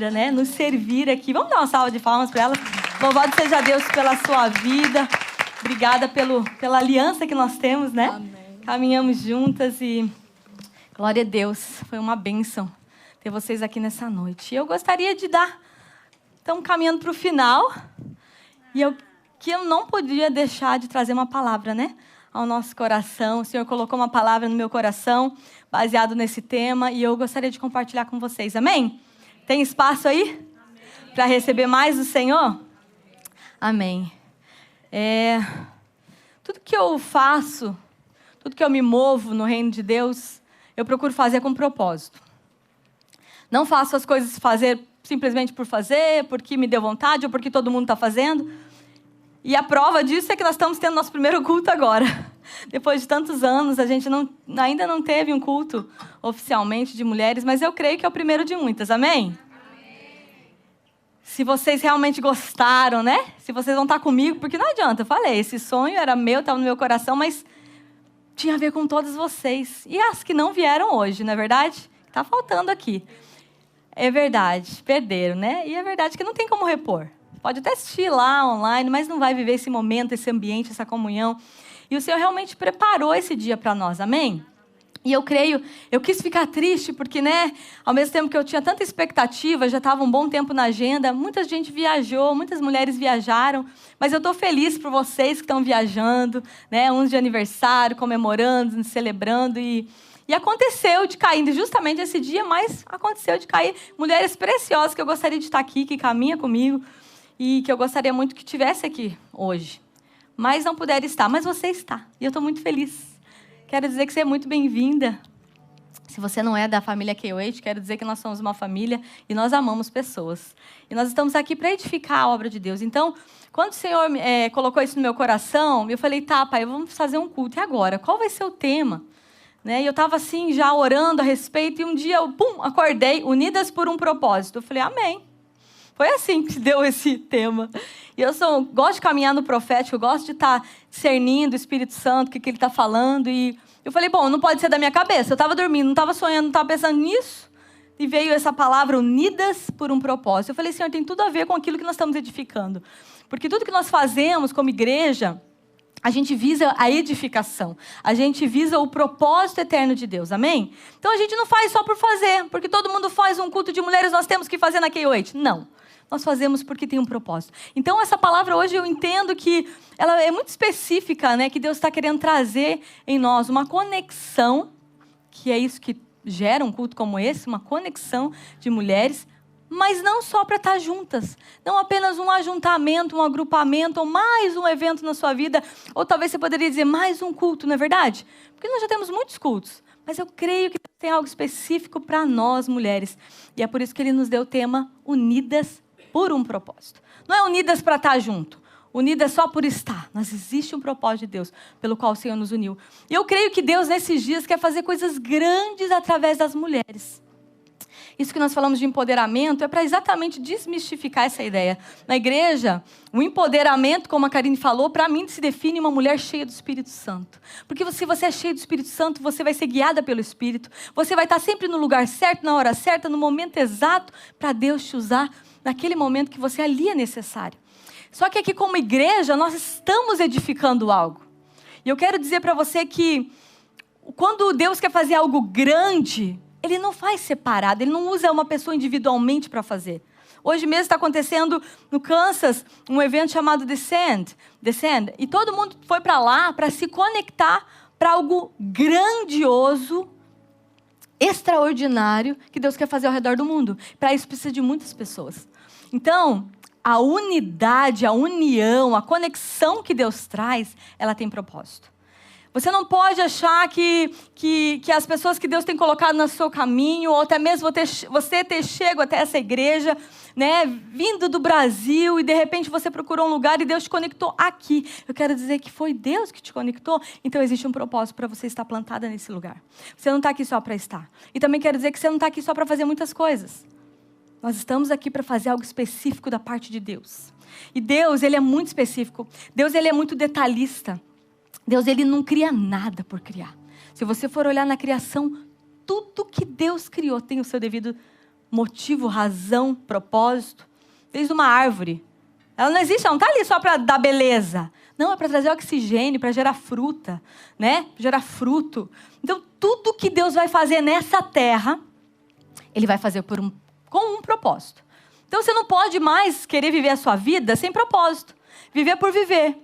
né, nos servir aqui. Vamos dar uma salva de palmas para ela. Louvado seja Deus pela sua vida. Obrigada pela aliança que nós temos, né? Amém. Caminhamos juntas e glória a Deus. Foi uma bênção ter vocês aqui nessa noite. E eu gostaria de estamos caminhando para o final. E eu não podia deixar de trazer uma palavra, né? Ao nosso coração. O Senhor colocou uma palavra no meu coração, baseado nesse tema, e eu gostaria de compartilhar com vocês. Amém? Tem espaço aí? Para receber mais do Senhor? Amém. Tudo que eu faço, tudo que eu me movo no reino de Deus, eu procuro fazer com propósito. Não faço as coisas simplesmente por fazer, porque me deu vontade ou porque todo mundo está fazendo. E a prova disso é que nós estamos tendo nosso primeiro culto agora. Depois de tantos anos, a gente ainda não teve um culto oficialmente de mulheres, mas eu creio que é o primeiro de muitas, amém? Se vocês realmente gostaram, né? Se vocês vão estar comigo, porque não adianta, eu falei, esse sonho era meu, estava no meu coração, mas tinha a ver com todos vocês. E as que não vieram hoje, não é verdade? Está faltando aqui. É verdade, perderam, né? E é verdade que não tem como repor. Pode até assistir lá online, mas não vai viver esse momento, esse ambiente, essa comunhão. E o Senhor realmente preparou esse dia para nós, amém? E eu quis ficar triste, porque, né, ao mesmo tempo que eu tinha tanta expectativa, já estava um bom tempo na agenda, muita gente viajou, muitas mulheres viajaram, mas eu estou feliz por vocês que estão viajando, né, uns de aniversário, comemorando, celebrando, e aconteceu de cair, justamente esse dia, mas aconteceu de cair mulheres preciosas que eu gostaria de estar aqui, que caminham comigo, e que eu gostaria muito que tivesse aqui hoje. Mas não puderam estar, mas você está, e eu estou muito feliz. Quero dizer que você é muito bem-vinda. Se você não é da família K8, quero dizer que nós somos uma família e nós amamos pessoas. E nós estamos aqui para edificar a obra de Deus. Então, quando o Senhor colocou isso no meu coração, eu falei, tá, pai, vamos fazer um culto. E agora? Qual vai ser o tema? Né? E eu estava assim, já orando a respeito, e um dia eu, acordei, unidas por um propósito. Eu falei, amém. Foi assim que deu esse tema. E eu gosto de caminhar no profético, eu gosto de estar discernindo o Espírito Santo, o que ele está falando. E eu falei, bom, não pode ser da minha cabeça. Eu estava dormindo, não estava sonhando, não estava pensando nisso. E veio essa palavra, unidas por um propósito. Eu falei, Senhor, tem tudo a ver com aquilo que nós estamos edificando. Porque tudo que nós fazemos como igreja, a gente visa a edificação. A gente visa o propósito eterno de Deus, amém? Então a gente não faz só por fazer, porque todo mundo faz um culto de mulheres, nós temos que fazer na K8. Não. Nós fazemos porque tem um propósito. Então, essa palavra hoje eu entendo que ela é muito específica, né? Que Deus está querendo trazer em nós uma conexão, que é isso que gera um culto como esse, uma conexão de mulheres, mas não só para estar juntas. Não apenas um ajuntamento, um agrupamento, ou mais um evento na sua vida, ou talvez você poderia dizer mais um culto, não é verdade? Porque nós já temos muitos cultos. Mas eu creio que tem algo específico para nós, mulheres. E é por isso que Ele nos deu o tema Unidas por um propósito. Não é unidas para estar junto. Unidas só por estar. Mas existe um propósito de Deus pelo qual o Senhor nos uniu. E eu creio que Deus, nesses dias, quer fazer coisas grandes através das mulheres. Isso que nós falamos de empoderamento é para exatamente desmistificar essa ideia. Na igreja, o empoderamento, como a Karine falou, para mim se define uma mulher cheia do Espírito Santo. Porque se você é cheia do Espírito Santo, você vai ser guiada pelo Espírito. Você vai estar sempre no lugar certo, na hora certa, no momento exato, para Deus te usar naquele momento que você ali é necessário. Só que aqui como igreja, nós estamos edificando algo. E eu quero dizer para você que quando Deus quer fazer algo grande, Ele não faz separado, Ele não usa uma pessoa individualmente para fazer. Hoje mesmo está acontecendo no Kansas um evento chamado Descend. E todo mundo foi para lá para se conectar para algo grandioso, extraordinário, que Deus quer fazer ao redor do mundo. Para isso precisa de muitas pessoas. Então, a unidade, a união, a conexão que Deus traz, ela tem propósito. Você não pode achar que as pessoas que Deus tem colocado no seu caminho, ou até mesmo você ter chego até essa igreja, né, vindo do Brasil, e de repente você procurou um lugar e Deus te conectou aqui. Eu quero dizer que foi Deus que te conectou, então existe um propósito para você estar plantada nesse lugar. Você não está aqui só para estar. E também quero dizer que você não está aqui só para fazer muitas coisas. Nós estamos aqui para fazer algo específico da parte de Deus. E Deus, Ele é muito específico. Deus, Ele é muito detalhista. Deus, Ele não cria nada por criar. Se você for olhar na criação, tudo que Deus criou tem o seu devido motivo, razão, propósito. Desde uma árvore. Ela não existe, ela não está ali só para dar beleza. Não, é para trazer oxigênio, para gerar fruta, né? Gerar fruto. Então, tudo que Deus vai fazer nessa terra, Ele vai fazer com um propósito. Então, você não pode mais querer viver a sua vida sem propósito. Viver por viver.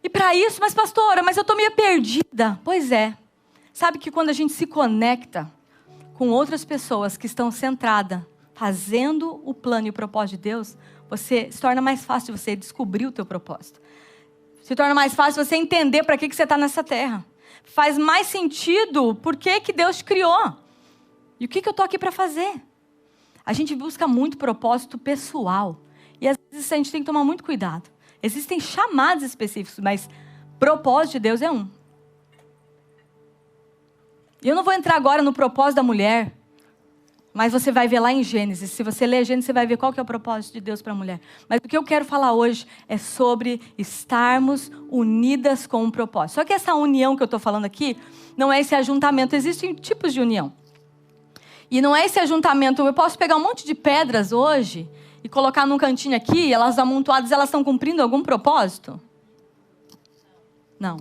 E para isso, mas pastora, mas eu estou meio perdida. Pois é. Sabe que quando a gente se conecta com outras pessoas que estão centradas, fazendo o plano e o propósito de Deus, se torna mais fácil você descobrir o teu propósito. Se torna mais fácil você entender para que você está nessa terra. Faz mais sentido por que Deus te criou. E o que eu estou aqui para fazer? A gente busca muito propósito pessoal. E às vezes a gente tem que tomar muito cuidado. Existem chamados específicos, mas propósito de Deus é um. E eu não vou entrar agora no propósito da mulher, mas você vai ver lá em Gênesis. Se você ler Gênesis, você vai ver qual que é o propósito de Deus para a mulher. Mas o que eu quero falar hoje é sobre estarmos unidas com um propósito. Só que essa união que eu estou falando aqui, não é esse ajuntamento. Existem tipos de união. E não é esse ajuntamento. Eu posso pegar um monte de pedras hoje e colocar num cantinho aqui, elas amontoadas, elas estão cumprindo algum propósito? Não.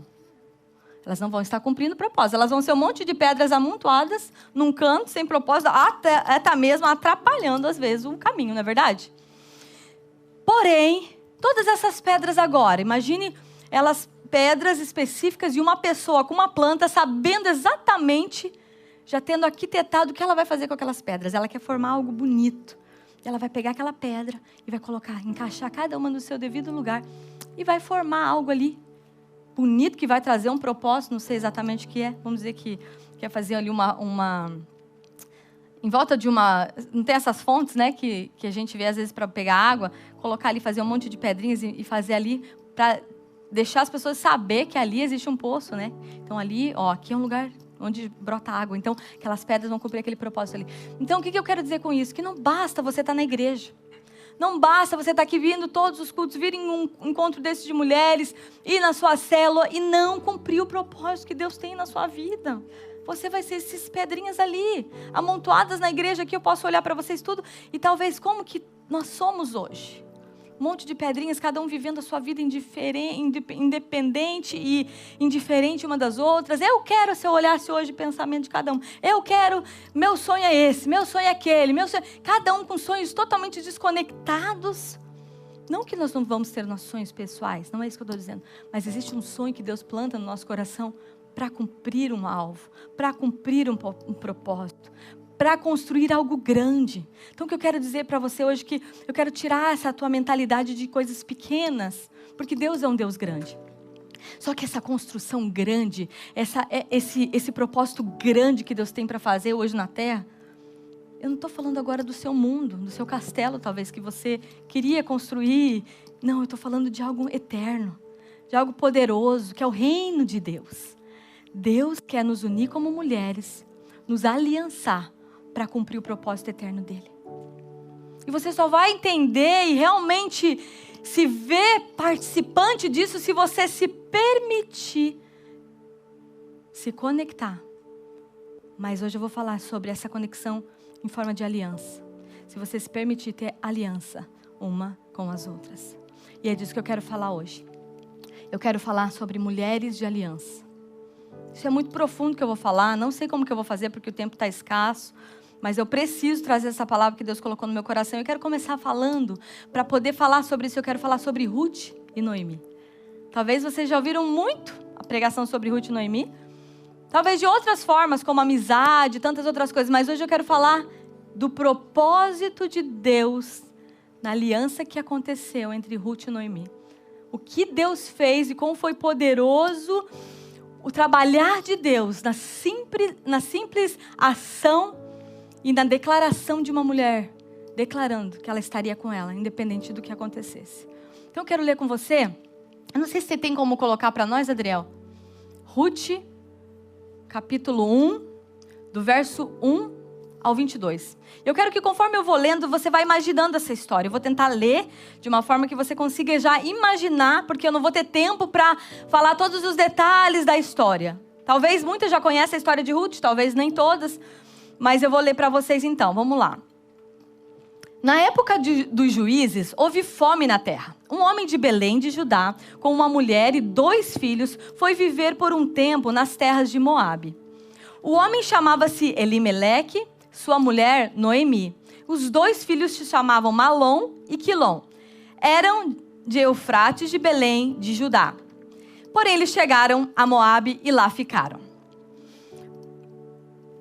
Elas não vão estar cumprindo propósito. Elas vão ser um monte de pedras amontoadas num canto, sem propósito, até mesmo atrapalhando, às vezes, o caminho, não é verdade? Porém, todas essas pedras agora, imagine elas pedras específicas de uma pessoa com uma planta, sabendo exatamente, já tendo arquitetado o que ela vai fazer com aquelas pedras. Ela quer formar algo bonito. Ela vai pegar aquela pedra e vai colocar, encaixar cada uma no seu devido lugar e vai formar algo ali bonito, que vai trazer um propósito, não sei exatamente o que é. Vamos dizer que quer fazer ali uma... Em volta de uma... Não tem essas fontes, né? Que a gente vê às vezes para pegar água, colocar ali, fazer um monte de pedrinhas e fazer ali para deixar as pessoas saber que ali existe um poço, né? Então ali, ó, aqui é um lugar onde brota água. Então aquelas pedras vão cumprir aquele propósito ali. Então o que eu quero dizer com isso? Que não basta você estar na igreja. Não basta você estar aqui vindo todos os cultos, vir em um encontro desses de mulheres, ir na sua célula e não cumprir o propósito que Deus tem na sua vida. Você vai ser essas pedrinhas ali, amontoadas na igreja aqui, eu posso olhar para vocês tudo. E talvez como que nós somos hoje? Um monte de pedrinhas, cada um vivendo a sua vida independente e indiferente uma das outras. Eu quero, se eu olhasse hoje o pensamento de cada um, eu quero, meu sonho é esse, meu sonho é aquele, cada um com sonhos totalmente desconectados. Não que nós não vamos ter nossos sonhos pessoais, não é isso que eu estou dizendo, mas existe um sonho que Deus planta no nosso coração para cumprir um alvo, para cumprir um propósito, para construir algo grande. Então o que eu quero dizer para você hoje é que eu quero tirar essa tua mentalidade de coisas pequenas, porque Deus é um Deus grande. Só que essa construção grande, esse propósito grande que Deus tem para fazer hoje na terra, eu não estou falando agora do seu mundo, do seu castelo talvez que você queria construir. Não, eu estou falando de algo eterno, de algo poderoso, que é o reino de Deus. Deus quer nos unir como mulheres, nos aliançar para cumprir o propósito eterno dele. E você só vai entender e realmente se ver participante disso se você se permitir se conectar. Mas hoje eu vou falar sobre essa conexão em forma de aliança. Se você se permitir ter aliança uma com as outras. E é disso que eu quero falar hoje. Eu quero falar sobre mulheres de aliança. Isso é muito profundo que eu vou falar. Não sei como que eu vou fazer porque o tempo está escasso. Mas eu preciso trazer essa palavra que Deus colocou no meu coração. Eu quero começar falando, para poder falar sobre isso, eu quero falar sobre Ruth e Noemi. Talvez vocês já ouviram muito a pregação sobre Ruth e Noemi. Talvez de outras formas, como amizade, tantas outras coisas. Mas hoje eu quero falar do propósito de Deus na aliança que aconteceu entre Ruth e Noemi. O que Deus fez e como foi poderoso o trabalhar de Deus na simples ação e na declaração de uma mulher, declarando que ela estaria com ela, independente do que acontecesse. Então eu quero ler com você, eu não sei se você tem como colocar para nós, Adriel, Ruth, capítulo 1, do verso 1 ao 22. Eu quero que conforme eu vou lendo, você vai imaginando essa história. Eu vou tentar ler de uma forma que você consiga já imaginar, porque eu não vou ter tempo para falar todos os detalhes da história. Talvez muitas já conhecem a história de Ruth, talvez nem todas. Mas eu vou ler para vocês então, vamos lá. Na época dos juízes, houve fome na terra. Um homem de Belém de Judá, com uma mulher e 2 filhos, foi viver por um tempo nas terras de Moabe. O homem chamava-se Elimeleque, sua mulher Noemi. Os 2 filhos se chamavam Malom e Quilom. Eram de Eufrates de Belém de Judá. Porém, eles chegaram a Moabe e lá ficaram.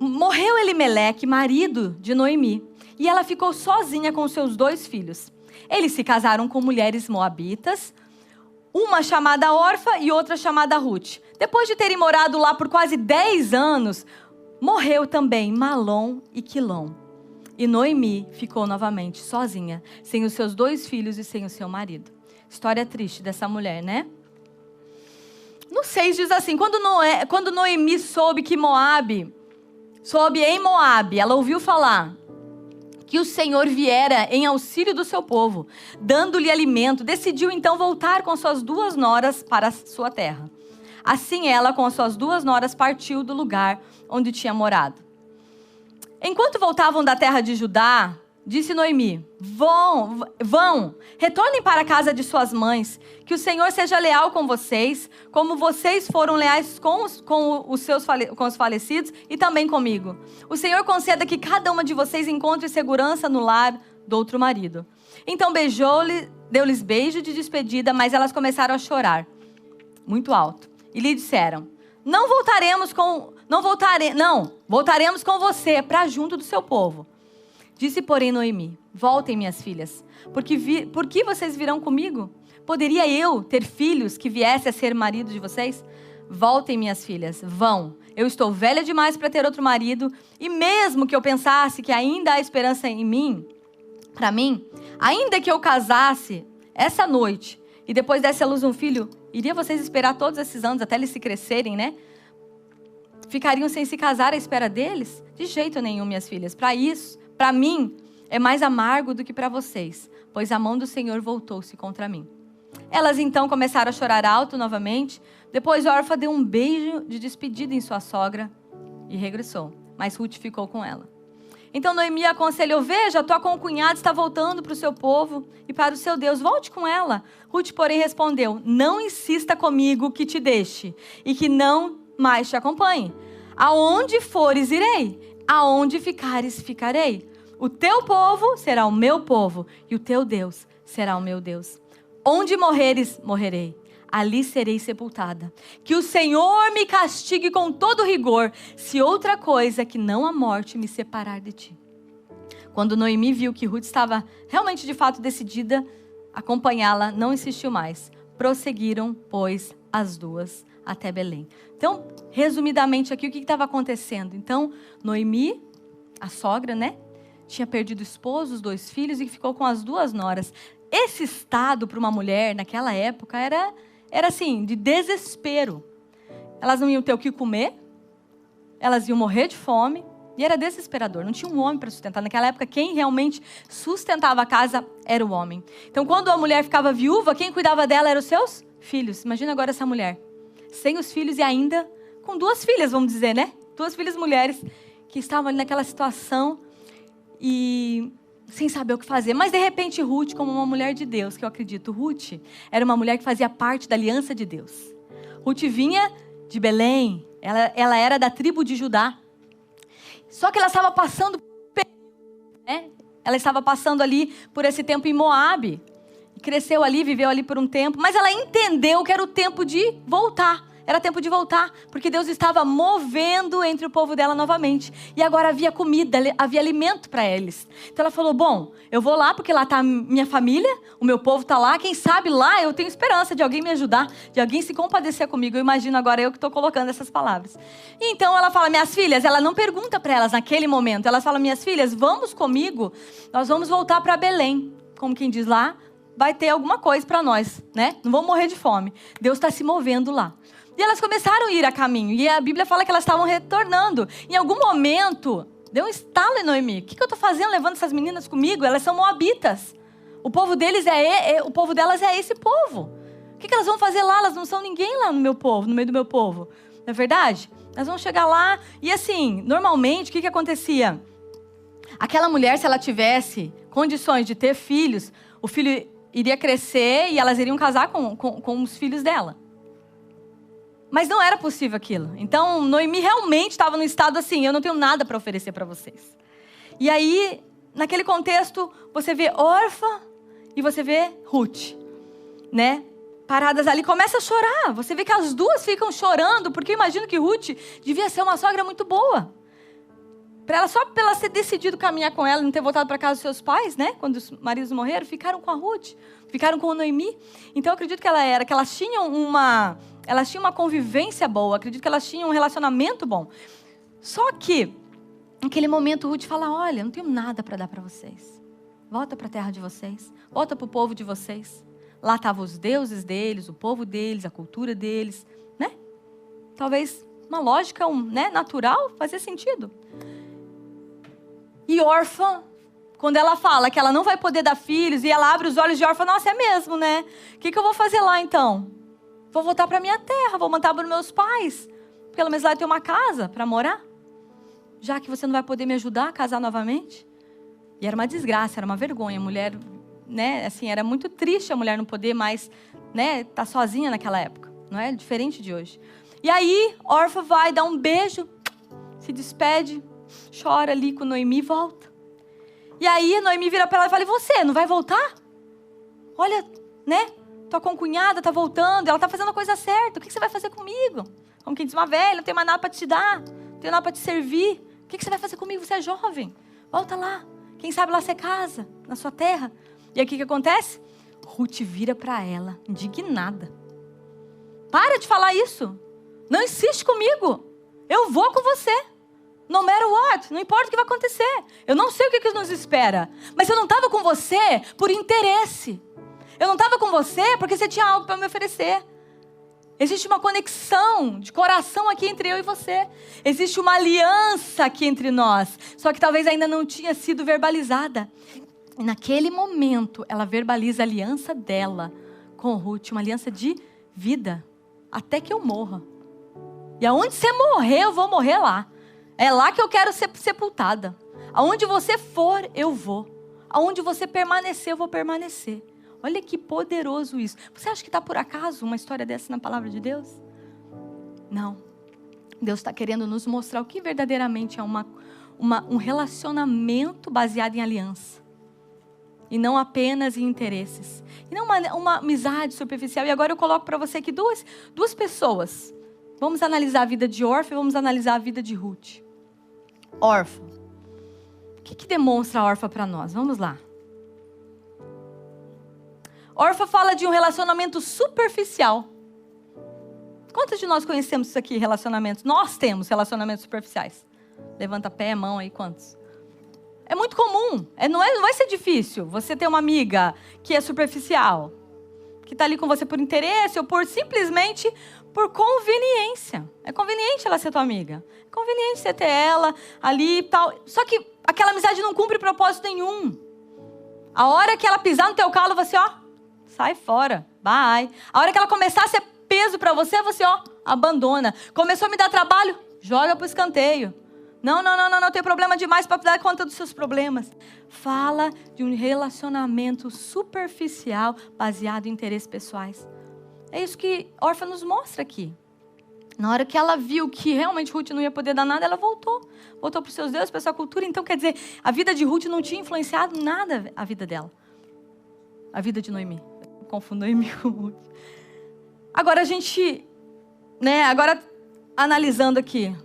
Morreu Elimeleque, marido de Noemi, e ela ficou sozinha com seus 2 filhos. Eles se casaram com mulheres moabitas, uma chamada Orfa e outra chamada Ruth. Depois de terem morado lá por quase 10 anos, morreu também Malom e Quilom. E Noemi ficou novamente sozinha, sem os seus 2 filhos e sem o seu marido. História triste dessa mulher, né? No 6 diz assim, quando Noemi soube em Moabe, ela ouviu falar que o Senhor viera em auxílio do seu povo, dando-lhe alimento, decidiu então voltar com suas 2 noras para a sua terra. Assim ela, com as suas 2 noras, partiu do lugar onde tinha morado. Enquanto voltavam da terra de Judá, disse Noemi, vão, retornem para a casa de suas mães, que o Senhor seja leal com vocês, como vocês foram leais com os falecidos e também comigo. O Senhor conceda que cada uma de vocês encontre segurança no lar do outro marido. Então deu-lhes beijo de despedida, mas elas começaram a chorar, muito alto. E lhe disseram, voltaremos com você para junto do seu povo. Disse, porém, Noemi, voltem, minhas filhas, por que vocês virão comigo? Poderia eu ter filhos que viessem a ser marido de vocês? Voltem, minhas filhas, vão. Eu estou velha demais para ter outro marido, e mesmo que eu pensasse que ainda há esperança em mim, para mim, ainda que eu casasse essa noite e depois desse à luz um filho, iria vocês esperar todos esses anos até eles se crescerem, né? Ficariam sem se casar à espera deles? De jeito nenhum, minhas filhas. Para mim, é mais amargo do que para vocês, pois a mão do Senhor voltou-se contra mim. Elas então começaram a chorar alto novamente. Depois Orfa deu um beijo de despedida em sua sogra e regressou. Mas Ruth ficou com ela. Então Noemi aconselhou, veja, tua concunhada está voltando para o seu povo e para o seu Deus, volte com ela. Ruth, porém, respondeu, não insista comigo que te deixe e que não mais te acompanhe. Aonde fores, irei. Aonde ficares, ficarei. O teu povo será o meu povo e o teu Deus será o meu Deus. Onde morreres, morrerei. Ali serei sepultada. Que o Senhor me castigue com todo rigor, se outra coisa que não a morte me separar de ti. Quando Noemi viu que Ruth estava realmente de fato decidida a acompanhá-la, não insistiu mais. Prosseguiram, pois, as 2 até Belém. Então, resumidamente aqui, o que estava acontecendo? Então, Noemi, a sogra, né? Tinha perdido o esposo, os 2 filhos e ficou com as 2 noras. Esse estado para uma mulher naquela época era assim, de desespero. Elas não iam ter o que comer, elas iam morrer de fome e era desesperador. Não tinha um homem para sustentar. Naquela época, quem realmente sustentava a casa era o homem. Então, quando a mulher ficava viúva, quem cuidava dela eram os seus filhos. Imagina agora essa mulher, sem os filhos e ainda com 2 filhas, vamos dizer, né? 2 filhas mulheres que estavam ali naquela situação e sem saber o que fazer. Mas, de repente, Ruth, como uma mulher de Deus, que eu acredito, Ruth era uma mulher que fazia parte da aliança de Deus. Ruth vinha de Belém, ela era da tribo de Judá. Só que ela estava passando, né? Ela estava passando ali por esse tempo em Moabe. Cresceu ali, viveu ali por um tempo. Mas ela entendeu que era o tempo de voltar. Era tempo de voltar, porque Deus estava movendo entre o povo dela novamente. E agora havia comida, havia alimento para eles. Então ela falou, bom, eu vou lá porque lá está minha família, o meu povo está lá. Quem sabe lá eu tenho esperança de alguém me ajudar, de alguém se compadecer comigo. Eu imagino agora eu que estou colocando essas palavras. E então ela fala, minhas filhas, ela não pergunta para elas naquele momento. Ela fala, minhas filhas, vamos comigo, nós vamos voltar para Belém. Como quem diz lá, vai ter alguma coisa para nós, né? Não vamos morrer de fome. Deus está se movendo lá. E elas começaram a ir a caminho. E a Bíblia fala que elas estavam retornando. Em algum momento, deu um estalo em Noemi. O que eu estou fazendo levando essas meninas comigo? Elas são moabitas. O povo delas é esse povo. O que elas vão fazer lá? Elas não são ninguém lá no meu povo, no meio do meu povo. Não é verdade? Nós vamos chegar lá. E assim, normalmente, o que acontecia? Aquela mulher, se ela tivesse condições de ter filhos, o filho iria crescer e elas iriam casar com os filhos dela. Mas não era possível aquilo. Então, Noemi realmente estava no estado assim, eu não tenho nada para oferecer para vocês. E aí, naquele contexto, você vê Orfa e você vê Ruth, né? Paradas ali, começa a chorar. Você vê que as duas ficam chorando, porque eu imagino que Ruth devia ser uma sogra muito boa. Só para ela ter decidido caminhar com ela e não ter voltado para casa dos seus pais, né? Quando os maridos morreram, ficaram com a Ruth, ficaram com a Noemi. Então eu acredito que elas tinham uma convivência boa, acredito que elas tinham um relacionamento bom. Só que, naquele momento, Ruth fala, olha, não tenho nada para dar para vocês. Volta para a terra de vocês, volta para o povo de vocês. Lá estavam os deuses deles, o povo deles, a cultura deles, né? Talvez uma lógica natural fazia sentido. E Orfa, quando ela fala que ela não vai poder dar filhos, e ela abre os olhos de Orfa, nossa, é mesmo, né? O que eu vou fazer lá então? Vou voltar para minha terra, vou montar para os meus pais. Pelo menos lá eu tenho uma casa para morar. Já que você não vai poder me ajudar a casar novamente. E era uma desgraça, era uma vergonha. A mulher, né, assim, era muito triste a mulher não poder mais, né, estar sozinha naquela época. Não é diferente de hoje. E aí, Orfa vai dar um beijo, se despede, chora ali com Noemi e volta. E aí, Noemi vira para ela e fala, e você, não vai voltar? Olha, né? Tua concunhada está voltando, ela está fazendo a coisa certa. O que você vai fazer comigo? Como quem diz, uma velha, não tenho mais nada para te dar. Não tenho nada para te servir. O que você vai fazer comigo? Você é jovem. Volta lá. Quem sabe lá você casa, na sua terra. E aí o que acontece? Ruth vira para ela, indignada. Para de falar isso. Não insiste comigo. Eu vou com você. No matter what. Não importa o que vai acontecer. Eu não sei o que nos espera. Mas eu não estava com você por interesse. Eu não estava com você porque você tinha algo para me oferecer. Existe uma conexão de coração aqui entre eu e você. Existe uma aliança aqui entre nós. Só que talvez ainda não tinha sido verbalizada. E naquele momento, ela verbaliza a aliança dela com Ruth. Uma aliança de vida. Até que eu morra. E aonde você morrer, eu vou morrer lá. É lá que eu quero ser sepultada. Aonde você for, eu vou. Aonde você permanecer, eu vou permanecer. Olha que poderoso isso. Você acha que está por acaso uma história dessa na palavra de Deus? Não. Deus está querendo nos mostrar o que verdadeiramente é um relacionamento baseado em aliança. E não apenas em interesses. E não uma amizade superficial. E agora eu coloco para você aqui duas pessoas. Vamos analisar a vida de Orfa e vamos analisar a vida de Ruth. Orfa. O que demonstra a Orfa para nós? Vamos lá. Orfa fala de um relacionamento superficial. Quantos de nós conhecemos isso aqui, relacionamentos? Nós temos relacionamentos superficiais. Levanta pé, mão aí, quantos? É muito comum. Não vai ser difícil você ter uma amiga que é superficial. Que está ali com você por interesse ou simplesmente por conveniência. É conveniente ela ser tua amiga. É conveniente você ter ela ali e tal. Só que aquela amizade não cumpre propósito nenhum. A hora que ela pisar no teu calo, você, sai fora, bye. A hora que ela começar a ser peso para você, você, abandona. Começou a me dar trabalho, joga pro escanteio. Não, tem problema demais para dar conta dos seus problemas. Fala de um relacionamento superficial baseado em interesses pessoais. É isso que Orfa nos mostra aqui. Na hora que ela viu que realmente Ruth não ia poder dar nada, ela voltou. Voltou para os seus deuses, para a sua cultura. Então, quer dizer, a vida de Ruth não tinha influenciado nada a vida dela. A vida de Noemi. Confundo Noemi com Ruth. Agora a gente, agora analisando aqui.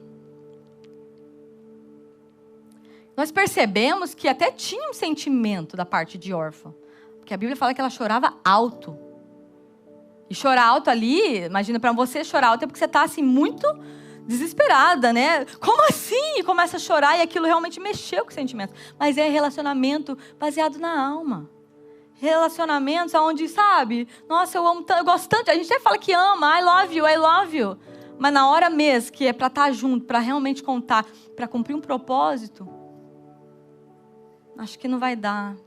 Nós percebemos que até tinha um sentimento da parte de Orfa. Porque a Bíblia fala que ela chorava alto. E chorar alto ali, imagina, para você chorar alto é porque você está assim muito desesperada, né? Como assim? E começa a chorar e aquilo realmente mexeu com o sentimento. Mas é relacionamento baseado na alma. Relacionamentos onde, sabe? Nossa, eu amo tanto, eu gosto tanto. A gente até fala que ama, I love you. Mas na hora mesmo, que é para estar junto, para realmente contar, para cumprir um propósito, acho que não vai dar.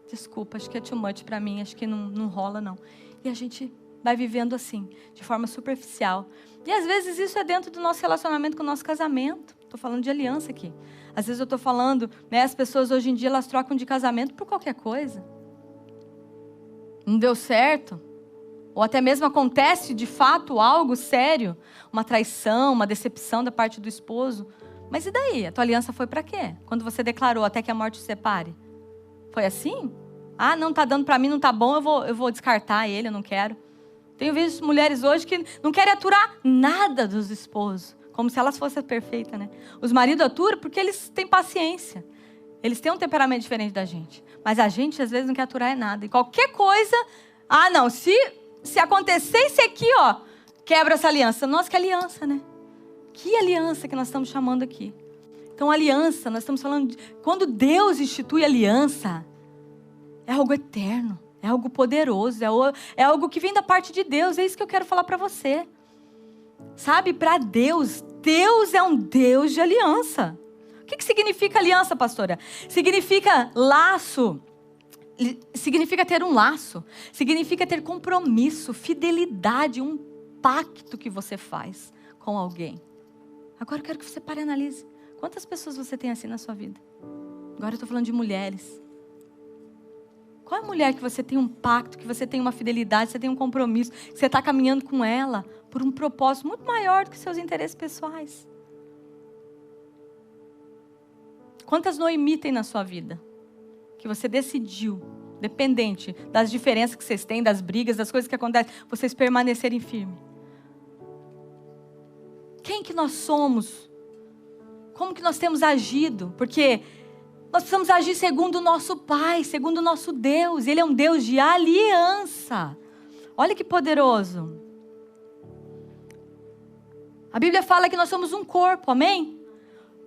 Desculpa, acho que é too much para mim, acho que não rola não. E a gente vai vivendo assim, de forma superficial. E às vezes isso é dentro do nosso relacionamento com o nosso casamento. Estou falando de aliança aqui. Às vezes eu estou falando, né, as pessoas hoje em dia elas trocam de casamento por qualquer coisa. Não deu certo. Ou até mesmo acontece de fato algo sério, uma traição, uma decepção da parte do esposo. Mas e daí? A tua aliança foi para quê? Quando você declarou até que a morte te separe. Foi assim? Ah, não está dando para mim, não está bom, eu vou descartar ele, eu não quero. Tenho visto mulheres hoje que não querem aturar nada dos esposos, como se elas fossem perfeitas, né? Os maridos aturam porque eles têm paciência. Eles têm um temperamento diferente da gente. Mas a gente, às vezes, não quer aturar nada. E qualquer coisa... Ah, não, se acontecer isso aqui, ó, quebra essa aliança. Nossa, que aliança, né? Que aliança que nós estamos chamando aqui. Então, aliança, nós estamos falando... Quando Deus institui aliança, é algo eterno. É algo poderoso. É algo que vem da parte de Deus. É isso que eu quero falar para você. Sabe, para Deus, Deus é um Deus de aliança. O que significa aliança, pastora? Significa laço. Significa ter um laço. Significa ter compromisso, fidelidade, um pacto que você faz com alguém. Agora eu quero que você pare e analise. Quantas pessoas você tem assim na sua vida? Agora eu estou falando de mulheres. Qual é a mulher que você tem um pacto, que você tem uma fidelidade, você tem um compromisso, que você está caminhando com ela por um propósito muito maior do que seus interesses pessoais? Quantas Noemi tem na sua vida? Que você decidiu, dependente das diferenças que vocês têm, das brigas, das coisas que acontecem, vocês permanecerem firmes. Quem que nós somos? Como que nós temos agido? Porque nós precisamos agir segundo o nosso Pai, segundo o nosso Deus. Ele é um Deus de aliança. Olha que poderoso. A Bíblia fala que nós somos um corpo, amém?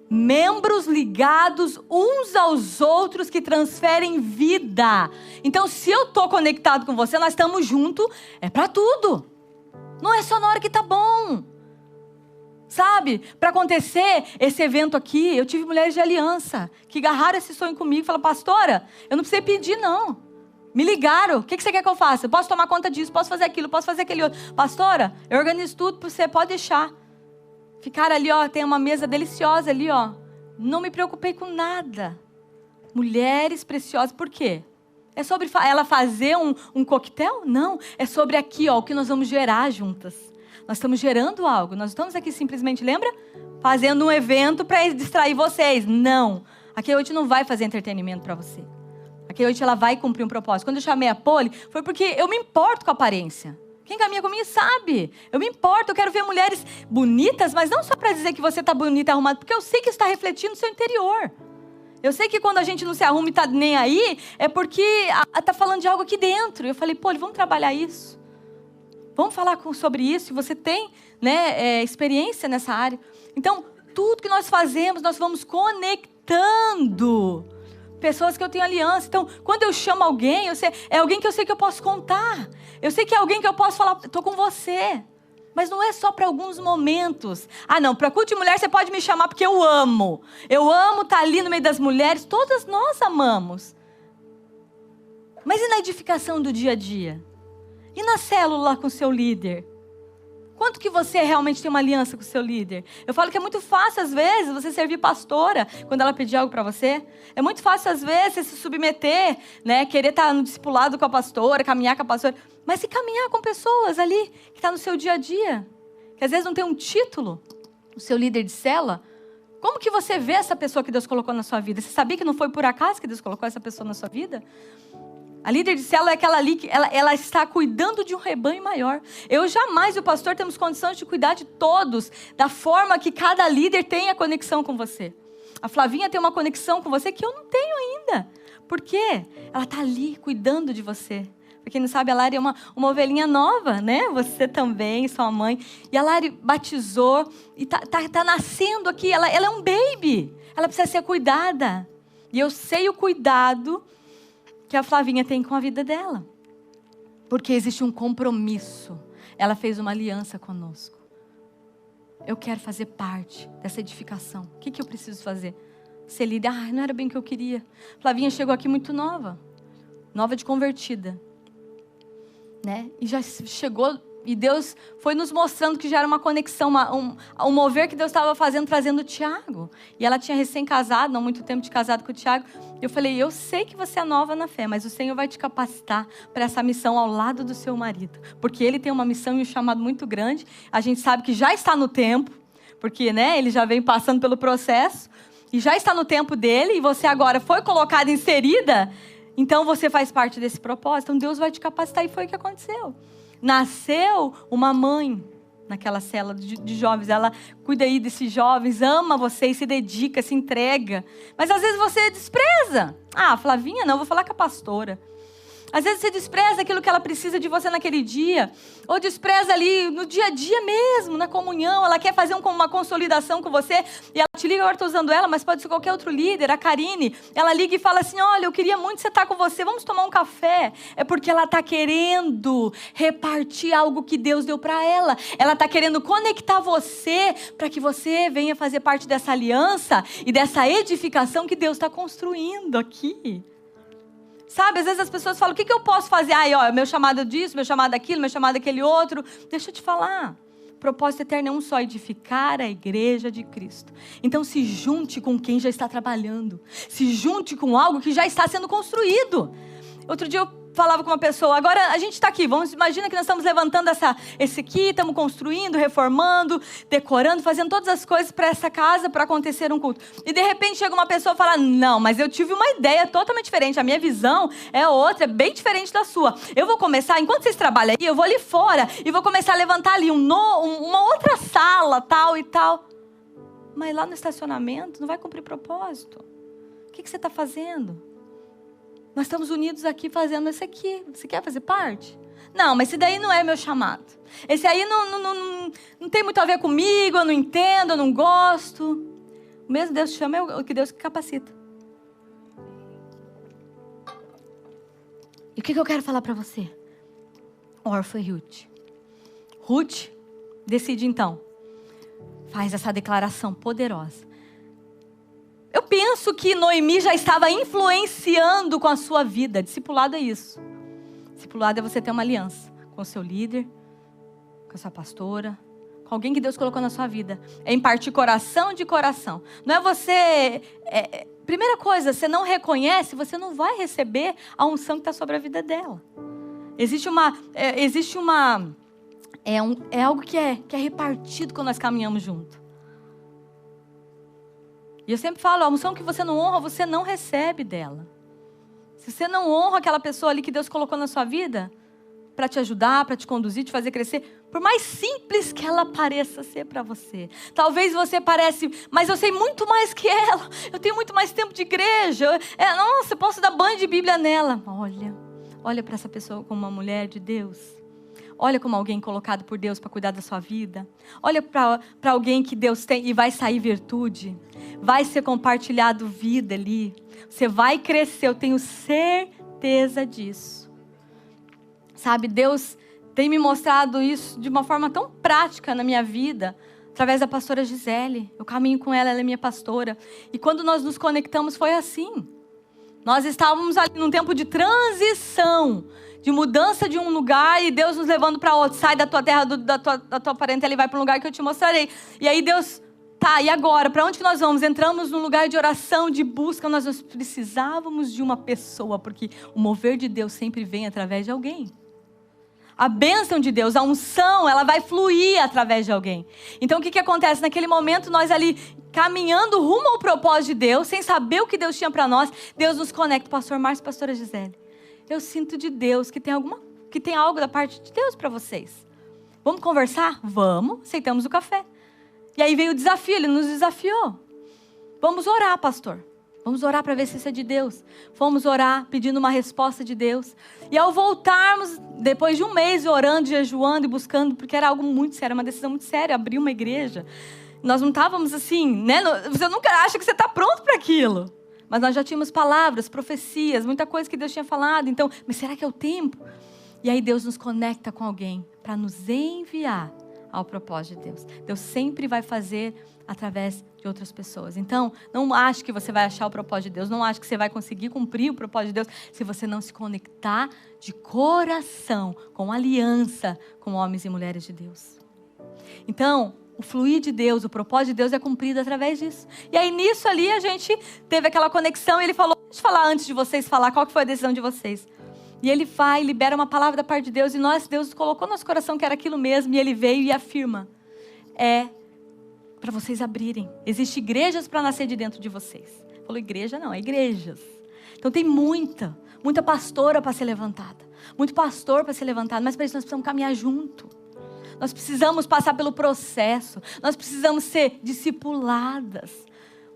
Membros ligados uns aos outros que transferem vida. Então, se eu estou conectado com você, nós estamos juntos, é para tudo. Não é só na hora que tá bom. Sabe, para acontecer esse evento aqui, eu tive mulheres de aliança que agarraram esse sonho comigo e falaram, pastora, eu não precisei pedir não. Me ligaram, o que você quer que eu faça? Eu posso tomar conta disso, posso fazer aquilo, posso fazer aquele outro. Pastora, eu organizo tudo para você, pode deixar. Ficaram ali, ó, tem uma mesa deliciosa ali, ó. Não me preocupei com nada. Mulheres preciosas, por quê? É sobre ela fazer um coquetel? Não, é sobre aqui, ó, o que nós vamos gerar juntas. Nós estamos gerando algo. Nós estamos aqui simplesmente, lembra? Fazendo um evento para distrair vocês. Não. Aqui hoje não vai fazer entretenimento para você. Aqui hoje ela vai cumprir um propósito. Quando eu chamei a Poli, foi porque eu me importo com a aparência. Quem caminha comigo sabe. Eu me importo, eu quero ver mulheres bonitas, mas não só para dizer que você está bonita e arrumada, porque eu sei que isso está refletindo no seu interior. Eu sei que quando a gente não se arruma e está nem aí, é porque está falando de algo aqui dentro. Eu falei, Poli, vamos trabalhar isso. Vamos falar sobre isso, se você tem, né, experiência nessa área. Então, tudo que nós fazemos, nós vamos conectando pessoas que eu tenho aliança. Então, quando eu chamo alguém, é alguém que eu sei que eu posso contar. Eu sei que é alguém que eu posso falar, estou com você. Mas não é só para alguns momentos. Ah, não, para culto de mulher você pode me chamar porque eu amo. Eu amo estar ali no meio das mulheres, todas nós amamos. Mas e na edificação do dia a dia? E na célula com o seu líder? Quanto que você realmente tem uma aliança com o seu líder? Eu falo que é muito fácil, às vezes, você servir pastora quando ela pedir algo para você. É muito fácil, às vezes, você se submeter, né? Querer estar no discipulado com a pastora, caminhar com a pastora. Mas se caminhar com pessoas ali, que está no seu dia a dia, que às vezes não tem um título, o seu líder de célula, como que você vê essa pessoa que Deus colocou na sua vida? Você sabia que não foi por acaso que Deus colocou essa pessoa na sua vida? A líder de célula é aquela ali que ela está cuidando de um rebanho maior. Eu jamais e o pastor temos condições de cuidar de todos da forma que cada líder tem a conexão com você. A Flavinha tem uma conexão com você que eu não tenho ainda. Por quê? Ela está ali cuidando de você. Para quem não sabe, a Lari é uma ovelhinha nova, né? Você também, sua mãe. E a Lari batizou e tá nascendo aqui. Ela é um baby. Ela precisa ser cuidada. E eu sei o cuidado que a Flavinha tem com a vida dela. Porque existe um compromisso. Ela fez uma aliança conosco. Eu quero fazer parte dessa edificação. O que eu preciso fazer? Ser líder. Ah, não era bem o que eu queria. Flavinha chegou aqui muito nova. Nova de convertida. né? E já chegou, e Deus foi nos mostrando que já era uma conexão, um mover que Deus estava fazendo, trazendo o Tiago. E ela tinha recém-casado, não muito tempo de casado com o Tiago. Eu falei, eu sei que você é nova na fé, mas o Senhor vai te capacitar para essa missão ao lado do seu marido. Porque ele tem uma missão e um chamado muito grande. A gente sabe que já está no tempo, porque, né, ele já vem passando pelo processo. E já está no tempo dele, e você agora foi colocada, inserida. Então você faz parte desse propósito. Então Deus vai te capacitar, e foi o que aconteceu. Nasceu uma mãe naquela cela de jovens. Ela cuida aí desses jovens, ama vocês, se dedica, se entrega. Mas às vezes você despreza. Ah, Flavinha não, vou falar com a pastora. Às vezes você despreza aquilo que ela precisa de você naquele dia. Ou despreza ali no dia a dia mesmo, na comunhão. Ela quer fazer uma consolidação com você. E ela te liga, agora estou usando ela, mas pode ser qualquer outro líder. A Karine, ela liga e fala assim, olha, eu queria muito você estar com você. Vamos tomar um café. É porque ela está querendo repartir algo que Deus deu para ela. Ela está querendo conectar você para que você venha fazer parte dessa aliança e dessa edificação que Deus está construindo aqui. Sabe, às vezes as pessoas falam, o que eu posso fazer? Meu chamado disso, meu chamado daquilo, meu chamado daquele outro. Deixa eu te falar. O propósito eterno é um só, edificar a igreja de Cristo. Então se junte com quem já está trabalhando. Se junte com algo que já está sendo construído. Outro dia eu falava com uma pessoa, agora a gente está aqui, imagina que nós estamos levantando esse aqui, estamos construindo, reformando, decorando, fazendo todas as coisas para essa casa, para acontecer um culto. E de repente chega uma pessoa e fala, não, mas eu tive uma ideia totalmente diferente, a minha visão é outra, é bem diferente da sua. Eu vou começar, enquanto vocês trabalham aí, eu vou ali fora e vou começar a levantar ali uma outra sala, tal e tal. Mas lá no estacionamento não vai cumprir propósito. O que você está fazendo? Nós estamos unidos aqui fazendo esse aqui. Você quer fazer parte? Não, mas esse daí não é meu chamado. Esse aí não tem muito a ver comigo, eu não entendo, eu não gosto. O mesmo Deus te chama é o que Deus que capacita. E o que eu quero falar para você? Orfa e Ruth. Ruth decide então. Faz essa declaração poderosa. Eu penso que Noemi já estava influenciando com a sua vida. Discipulado é isso. Discipulado é você ter uma aliança com o seu líder, com a sua pastora, com alguém que Deus colocou na sua vida. É impartir coração de coração. Não é você... primeira coisa, você não reconhece, você não vai receber a unção que está sobre a vida dela. Existe algo que é repartido quando nós caminhamos juntos. E eu sempre falo, a unção que você não honra, você não recebe dela. Se você não honra aquela pessoa ali que Deus colocou na sua vida, para te ajudar, para te conduzir, te fazer crescer, por mais simples que ela pareça ser para você. Talvez você pareça, mas eu sei muito mais que ela, eu tenho muito mais tempo de igreja, nossa, eu posso dar banho de Bíblia nela. Olha para essa pessoa como uma mulher de Deus. Olha como alguém colocado por Deus para cuidar da sua vida. Olha para alguém que Deus tem e vai sair virtude. Vai ser compartilhado vida ali. Você vai crescer, eu tenho certeza disso. Sabe, Deus tem me mostrado isso de uma forma tão prática na minha vida, através da pastora Gisele. Eu caminho com ela, ela é minha pastora. E quando nós nos conectamos foi assim. Nós estávamos ali num tempo de transição, de mudança de um lugar e Deus nos levando para outro. Sai da tua terra, da tua parentela e vai para um lugar que eu te mostrarei. E aí Deus, tá, e agora? Para onde que nós vamos? Entramos num lugar de oração, de busca. Nós precisávamos de uma pessoa, porque o mover de Deus sempre vem através de alguém. A bênção de Deus, a unção, ela vai fluir através de alguém. Então o que acontece? Naquele momento nós ali caminhando rumo ao propósito de Deus, sem saber o que Deus tinha para nós, Deus nos conecta, pastor Márcio e pastora Gisele. Eu sinto de Deus que tem algo da parte de Deus para vocês. Vamos conversar? Vamos, aceitamos o café. E aí veio o desafio, ele nos desafiou. Vamos orar, pastor. Vamos orar para ver se isso é de Deus. Fomos orar, pedindo uma resposta de Deus. E ao voltarmos, depois de um mês orando, jejuando e buscando, porque era algo muito sério, uma decisão muito séria, abrir uma igreja. Nós não estávamos assim, né? Você nunca acha que você está pronto para aquilo. Mas nós já tínhamos palavras, profecias, muita coisa que Deus tinha falado. Então, mas será que é o tempo? E aí Deus nos conecta com alguém para nos enviar ao propósito de Deus. Deus sempre vai fazer através de outras pessoas. Então, não ache que você vai achar o propósito de Deus, não ache que você vai conseguir cumprir o propósito de Deus se você não se conectar de coração, com aliança com homens e mulheres de Deus. Então, o fluir de Deus, o propósito de Deus é cumprido através disso. E aí, nisso ali, a gente teve aquela conexão e ele falou, deixa eu falar antes de vocês falar, qual que foi a decisão de vocês? E ele vai, libera uma palavra da parte de Deus e Deus colocou no nosso coração que era aquilo mesmo e ele veio e afirma, para vocês abrirem. Existem igrejas para nascer de dentro de vocês. Falou igreja? Não, é igrejas. Então tem muita pastora para ser levantada. Muito pastor para ser levantado. Mas para isso nós precisamos caminhar junto. Nós precisamos passar pelo processo. Nós precisamos ser discipuladas.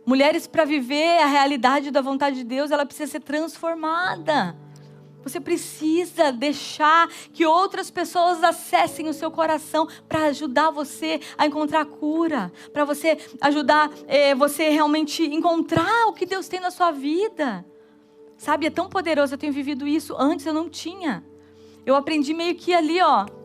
Mulheres, para viver a realidade da vontade de Deus, ela precisa ser transformada. Você precisa deixar que outras pessoas acessem o seu coração para ajudar você a encontrar cura, para você ajudar você realmente encontrar o que Deus tem na sua vida. Sabe, é tão poderoso, eu tenho vivido isso, antes eu não tinha. Eu aprendi meio que ali,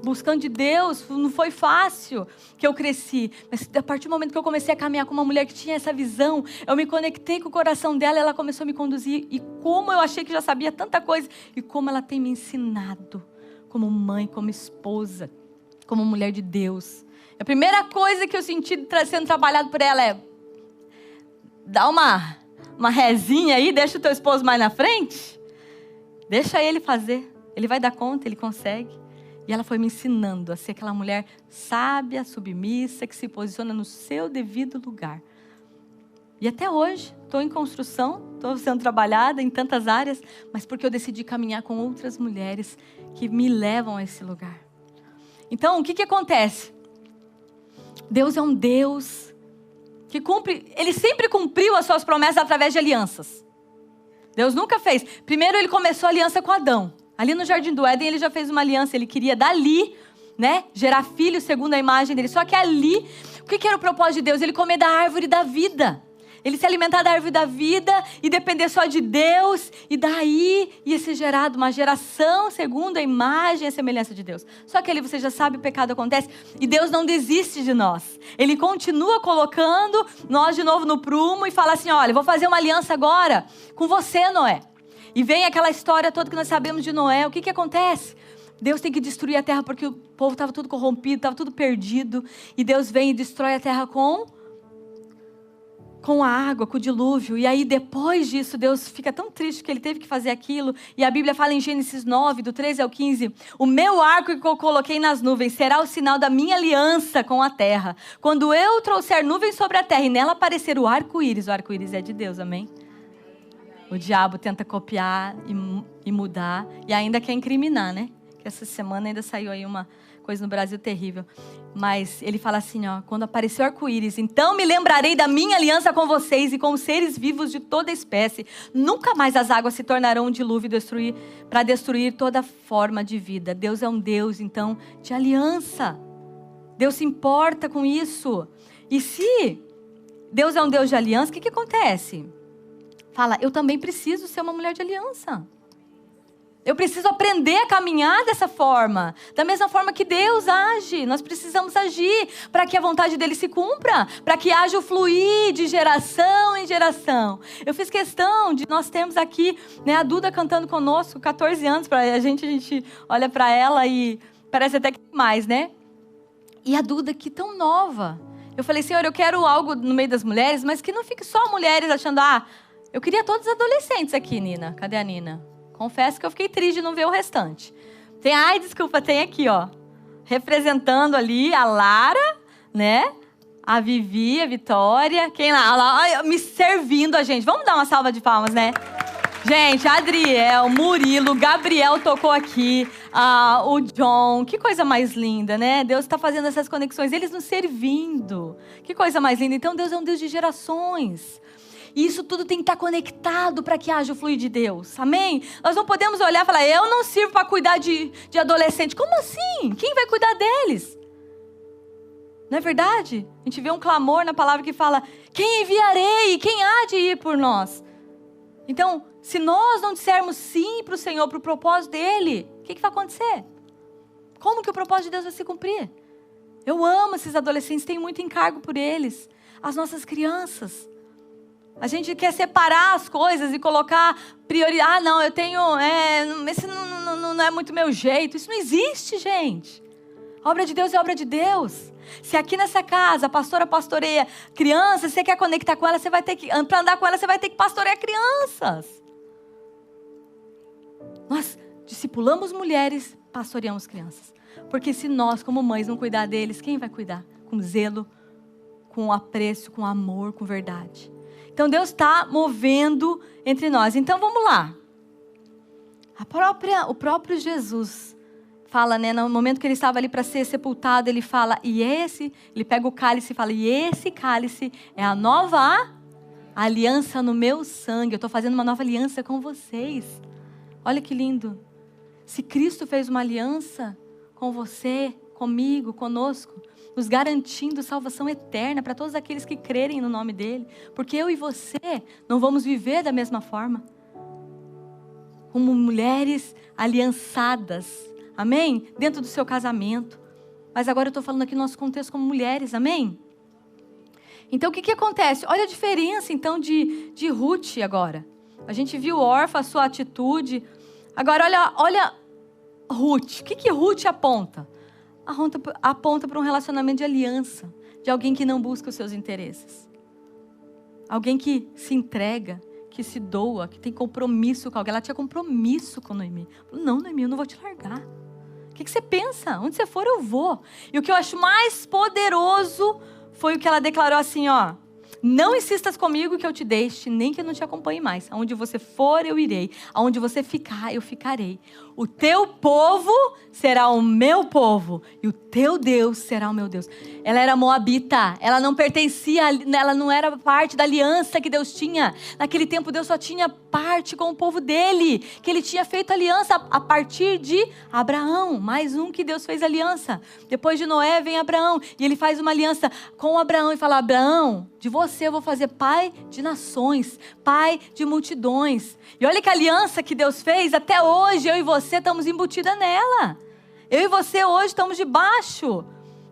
buscando de Deus, não foi fácil que eu cresci. Mas a partir do momento que eu comecei a caminhar com uma mulher que tinha essa visão, eu me conectei com o coração dela, ela começou a me conduzir. E como eu achei que já sabia tanta coisa, e como ela tem me ensinado, como mãe, como esposa, como mulher de Deus. A primeira coisa que eu senti sendo trabalhado por ela é, dá uma rezinha aí, deixa o teu esposo mais na frente, deixa ele fazer. Ele vai dar conta, ele consegue. E ela foi me ensinando a ser aquela mulher sábia, submissa, que se posiciona no seu devido lugar. E até hoje, estou em construção, estou sendo trabalhada em tantas áreas, mas porque eu decidi caminhar com outras mulheres que me levam a esse lugar. Então, o que acontece? Deus é um Deus que cumpre, Ele sempre cumpriu as suas promessas através de alianças. Deus nunca fez. Primeiro Ele começou a aliança com Adão. Ali no Jardim do Éden, ele já fez uma aliança. Ele queria dali, gerar filhos segundo a imagem dele. Só que ali, o que era o propósito de Deus? Ele comer da árvore da vida. Ele se alimentar da árvore da vida e depender só de Deus. E daí ia ser gerado uma geração segundo a imagem e a semelhança de Deus. Só que ali, você já sabe, o pecado acontece. E Deus não desiste de nós. Ele continua colocando nós de novo no prumo e fala assim, olha, vou fazer uma aliança agora com você, Noé. E vem aquela história toda que nós sabemos de Noé. O que acontece? Deus tem que destruir a terra porque o povo estava tudo corrompido, estava tudo perdido. E Deus vem e destrói a terra com a água, com o dilúvio. E aí depois disso, Deus fica tão triste que ele teve que fazer aquilo. E a Bíblia fala em Gênesis 9, do 13 ao 15. O meu arco que eu coloquei nas nuvens será o sinal da minha aliança com a terra. Quando eu trouxer nuvens sobre a terra e nela aparecer o arco-íris é de Deus, amém? O diabo tenta copiar e mudar. E ainda quer incriminar, Que essa semana ainda saiu aí uma coisa no Brasil terrível. Mas ele fala assim, quando aparecer o arco-íris, então me lembrarei da minha aliança com vocês e com os seres vivos de toda espécie. Nunca mais as águas se tornarão um dilúvio para destruir toda forma de vida. Deus é um Deus, então, de aliança. Deus se importa com isso. E se Deus é um Deus de aliança, o que acontece? Fala, eu também preciso ser uma mulher de aliança. Eu preciso aprender a caminhar dessa forma. Da mesma forma que Deus age. Nós precisamos agir para que a vontade dele se cumpra. Para que haja o fluir de geração em geração. Eu fiz questão de nós termos aqui a Duda cantando conosco, 14 anos. A gente olha para ela e parece até que tem mais, E a Duda aqui tão nova. Eu falei, Senhor, eu quero algo no meio das mulheres, mas que não fique só mulheres achando, eu queria todos os adolescentes aqui, Nina. Cadê a Nina? Confesso que eu fiquei triste de não ver o restante. Tem aqui, representando ali a Lara, A Vivi, a Vitória. Quem lá? Me servindo a gente. Vamos dar uma salva de palmas, Gente, Adriel, Murilo, Gabriel tocou aqui. O John. Que coisa mais linda, Deus está fazendo essas conexões. Eles nos servindo. Que coisa mais linda. Então, Deus é um Deus de gerações. E isso tudo tem que estar conectado para que haja o fluir de Deus. Amém? Nós não podemos olhar e falar, eu não sirvo para cuidar de adolescente. Como assim? Quem vai cuidar deles? Não é verdade? A gente vê um clamor na palavra que fala, quem enviarei? Quem há de ir por nós? Então, se nós não dissermos sim para o Senhor, para o propósito dEle, o que vai acontecer? Como que o propósito de Deus vai se cumprir? Eu amo esses adolescentes, tenho muito encargo por eles. As nossas crianças. A gente quer separar as coisas e colocar prioridade. Ah, não, eu tenho... esse não é muito meu jeito. Isso não existe, gente. A obra de Deus é obra de Deus. Se aqui nessa casa a pastora pastoreia crianças, você quer conectar com ela, você vai ter que... Para andar com ela, você vai ter que pastorear crianças. Nós discipulamos mulheres, pastoreamos crianças. Porque se nós, como mães, não cuidar deles, quem vai cuidar? Com zelo, com apreço, com amor, com verdade. Então Deus está movendo entre nós. Então vamos lá. O próprio Jesus fala, né, no momento que ele estava ali para ser sepultado, ele fala, ele pega o cálice e fala, e esse cálice é a nova aliança no meu sangue. Eu estou fazendo uma nova aliança com vocês. Olha que lindo. Se Cristo fez uma aliança com você, comigo, conosco, nos garantindo salvação eterna para todos aqueles que crerem no nome dele. Porque eu e você não vamos viver da mesma forma. Como mulheres aliançadas. Amém? Dentro do seu casamento. Mas agora eu estou falando aqui no nosso contexto como mulheres. Amém? Então o que acontece? Olha a diferença então de Ruth agora. A gente viu Orfa, a sua atitude. Agora olha Ruth. O que Ruth aponta? Aponta para um relacionamento de aliança, de alguém que não busca os seus interesses. Alguém que se entrega, que se doa, que tem compromisso com alguém. Ela tinha compromisso com Noemi. Falou, não, Noemi, eu não vou te largar. O que você pensa? Onde você for, eu vou. E o que eu acho mais poderoso foi o que ela declarou assim, ó. Não insistas comigo que eu te deixe, nem que eu não te acompanhe mais. Aonde você for, eu irei. Aonde você ficar, eu ficarei. O teu povo será o meu povo. E o teu Deus será o meu Deus. Ela era moabita. Ela não pertencia, ela não era parte da aliança que Deus tinha. Naquele tempo, Deus só tinha parte com o povo dele. Que ele tinha feito aliança a partir de Abraão. Mais um que Deus fez aliança. Depois de Noé, vem Abraão. E ele faz uma aliança com Abraão e fala, Abraão, de você eu vou fazer pai de nações, pai de multidões. E olha que aliança que Deus fez, até hoje eu e você estamos embutidas nela. Eu e você hoje estamos debaixo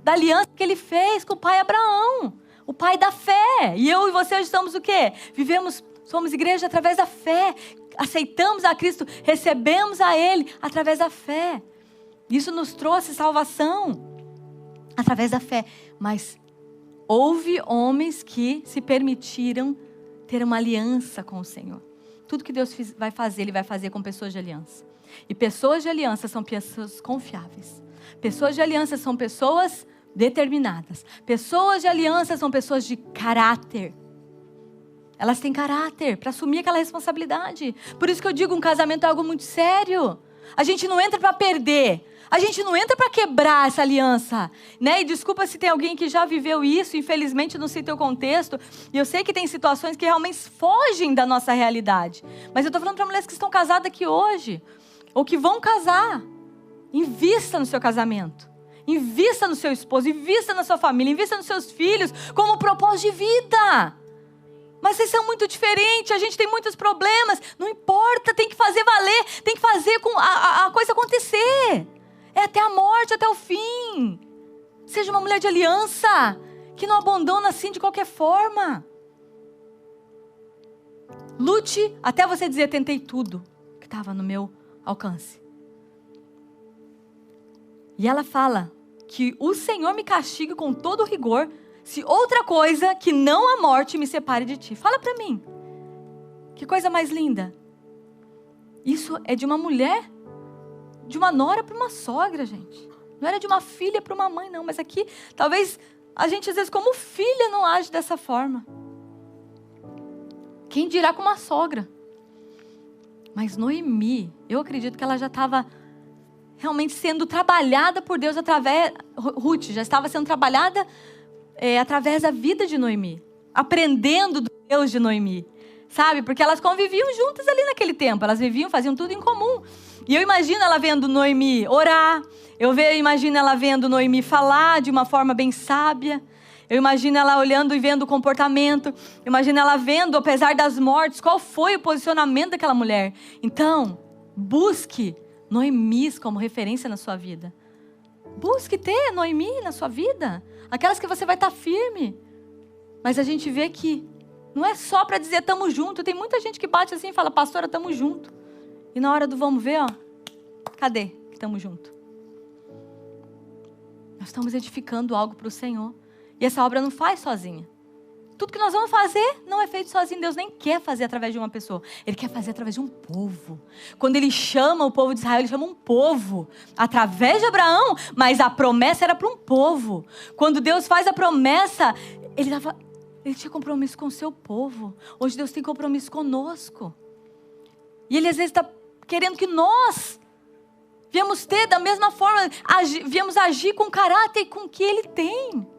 da aliança que ele fez com o pai Abraão, o pai da fé. E eu e você hoje estamos o quê? Somos igreja através da fé. Aceitamos a Cristo, recebemos a Ele através da fé. Isso nos trouxe salvação através da fé. Mas houve homens que se permitiram ter uma aliança com o Senhor. Tudo que Deus vai fazer, Ele vai fazer com pessoas de aliança. E pessoas de aliança são pessoas confiáveis. Pessoas de aliança são pessoas determinadas. Pessoas de aliança são pessoas de caráter. Elas têm caráter para assumir aquela responsabilidade. Por isso que eu digo, um casamento é algo muito sério. A gente não entra para perder. A gente não entra para quebrar essa aliança, né? E desculpa se tem alguém que já viveu isso, infelizmente não sei teu contexto, e eu sei que tem situações que realmente fogem da nossa realidade. Mas eu estou falando para mulheres que estão casadas aqui hoje, ou que vão casar. Invista no seu casamento. Invista no seu esposo, invista na sua família, invista nos seus filhos como propósito de vida. Mas vocês são muito diferentes, a gente tem muitos problemas. Não importa, tem que fazer valer, tem que fazer a coisa acontecer. É até a morte, até o fim. Seja uma mulher de aliança, que não abandona assim de qualquer forma. Lute até você dizer, tentei tudo que estava no meu alcance. E ela fala que o Senhor me castigue com todo rigor, se outra coisa que não a morte me separe de ti. Fala para mim. Que coisa mais linda. Isso é de uma mulher, de uma nora para uma sogra, gente. Não era de uma filha para uma mãe, não. Mas aqui, talvez, a gente às vezes como filha não age dessa forma. Quem dirá com uma sogra? Mas Noemi, eu acredito que ela já estava realmente sendo trabalhada por Deus através... Ruth já estava sendo trabalhada através da vida de Noemi. Aprendendo do Deus de Noemi. Sabe? Porque elas conviviam juntas ali naquele tempo. Elas viviam, faziam tudo em comum. E eu imagino ela vendo Noemi orar. Imagino ela vendo Noemi falar de uma forma bem sábia. Eu imagino ela olhando e vendo o comportamento. Eu imagino ela vendo, apesar das mortes, qual foi o posicionamento daquela mulher. Então, busque Noemi como referência na sua vida. Busque ter Noemi na sua vida. Aquelas que você vai estar firme. Mas a gente vê que não é só para dizer tamo junto. Tem muita gente que bate assim e fala, pastora, tamo junto. E na hora do vamos ver, ó, cadê que tamo junto? Nós estamos edificando algo para o Senhor. E essa obra não faz sozinha. Tudo que nós vamos fazer não é feito sozinho. Deus nem quer fazer através de uma pessoa. Ele quer fazer através de um povo. Quando Ele chama o povo de Israel, Ele chama um povo. Através de Abraão, mas a promessa era para um povo. Quando Deus faz a promessa, Ele tinha compromisso com o seu povo. Hoje Deus tem compromisso conosco. E Ele às vezes está querendo que nós viemos ter da mesma forma, viemos agir com o caráter com que Ele tem.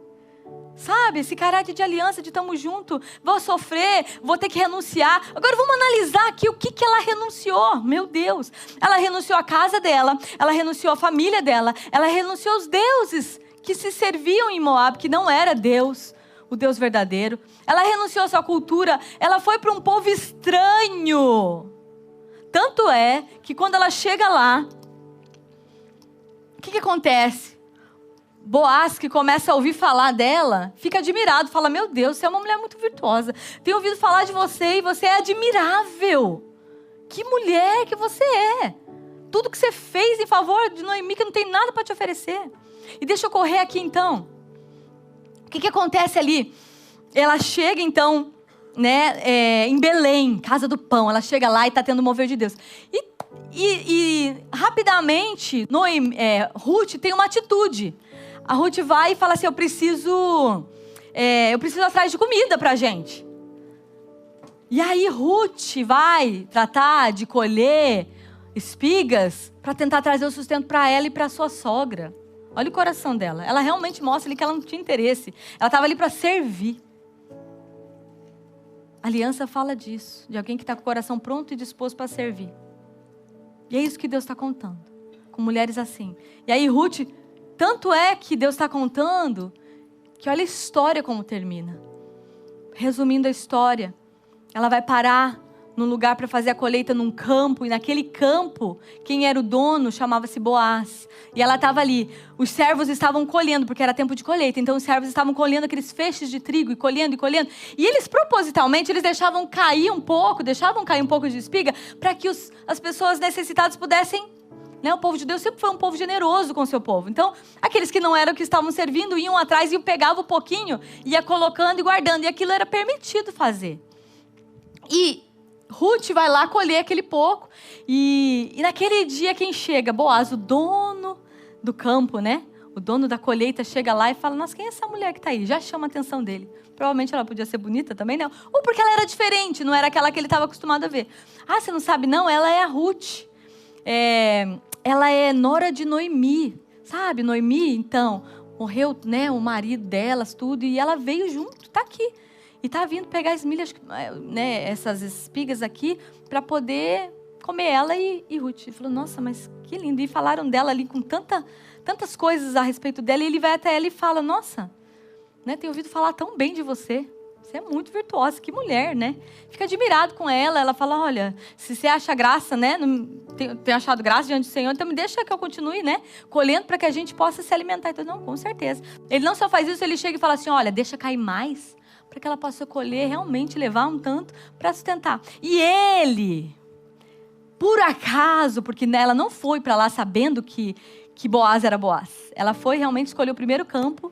Sabe, esse caráter de aliança, de estamos juntos, vou sofrer, vou ter que renunciar. Agora vamos analisar aqui o que ela renunciou. Meu Deus, ela renunciou a casa dela, ela renunciou a família dela, ela renunciou aos deuses que se serviam em Moab, que não era Deus, o Deus verdadeiro. Ela renunciou à sua cultura, ela foi para um povo estranho. Tanto é que quando ela chega lá, o que acontece? Boaz, que começa a ouvir falar dela, fica admirado, fala, meu Deus, você é uma mulher muito virtuosa. Tenho ouvido falar de você e você é admirável. Que mulher que você é. Tudo que você fez em favor de Noemi, que não tem nada para te oferecer. E deixa eu correr aqui então. O que acontece ali? Ela chega então, né, em Belém, casa do pão. Ela chega lá e está tendo o mover de Deus. E rapidamente, Ruth tem uma atitude. A Ruth vai e fala assim, eu preciso atrás de comida pra gente. E aí Ruth vai tratar de colher espigas para tentar trazer o sustento para ela e para sua sogra. Olha o coração dela. Ela realmente mostra ali que ela não tinha interesse. Ela estava ali para servir. A aliança fala disso, de alguém que está com o coração pronto e disposto para servir. E é isso que Deus está contando, com mulheres assim. E aí Ruth, tanto é que Deus está contando, que olha a história como termina. Resumindo a história, ela vai parar num lugar para fazer a colheita num campo, e naquele campo, quem era o dono chamava-se Boaz. E ela estava ali, os servos estavam colhendo, porque era tempo de colheita, então os servos estavam colhendo aqueles feixes de trigo, e colhendo, e eles propositalmente, eles deixavam cair um pouco de espiga, para que as pessoas necessitadas pudessem, né, o povo de Deus sempre foi um povo generoso com o seu povo. Então, aqueles que não eram que estavam servindo, iam atrás e pegavam um pouquinho, ia colocando e guardando, e aquilo era permitido fazer. E Ruth vai lá colher aquele pouco, e naquele dia quem chega? Boaz, o dono do campo, né? O dono da colheita chega lá e fala, nossa, quem é essa mulher que está aí? Já chama a atenção dele. Provavelmente ela podia ser bonita também, não. Ou porque ela era diferente, não era aquela que ele estava acostumado a ver. Ah, você não sabe não? Ela é a Ruth. Ela é nora de Noemi. Sabe, Noemi, então, morreu, né, o marido delas, tudo, e ela veio junto, está aqui. E está vindo pegar as milhas, né, essas espigas aqui, para poder comer ela e Ruth. Ele falou, nossa, mas que lindo. E falaram dela ali com tantas coisas a respeito dela. E ele vai até ela e fala, nossa, né, tenho ouvido falar tão bem de você. Você é muito virtuosa, que mulher, né? Fica admirado com ela. Ela fala, olha, se você acha graça, né? Tem achado graça diante do Senhor, então me deixa que eu continue, né? Colhendo para que a gente possa se alimentar. Então, não, com certeza. Ele não só faz isso, ele chega e fala assim, olha, deixa cair mais, para que ela possa colher, realmente levar um tanto para sustentar. E ele, por acaso, porque ela não foi para lá sabendo que Boaz era Boaz. Ela foi realmente escolher o primeiro campo.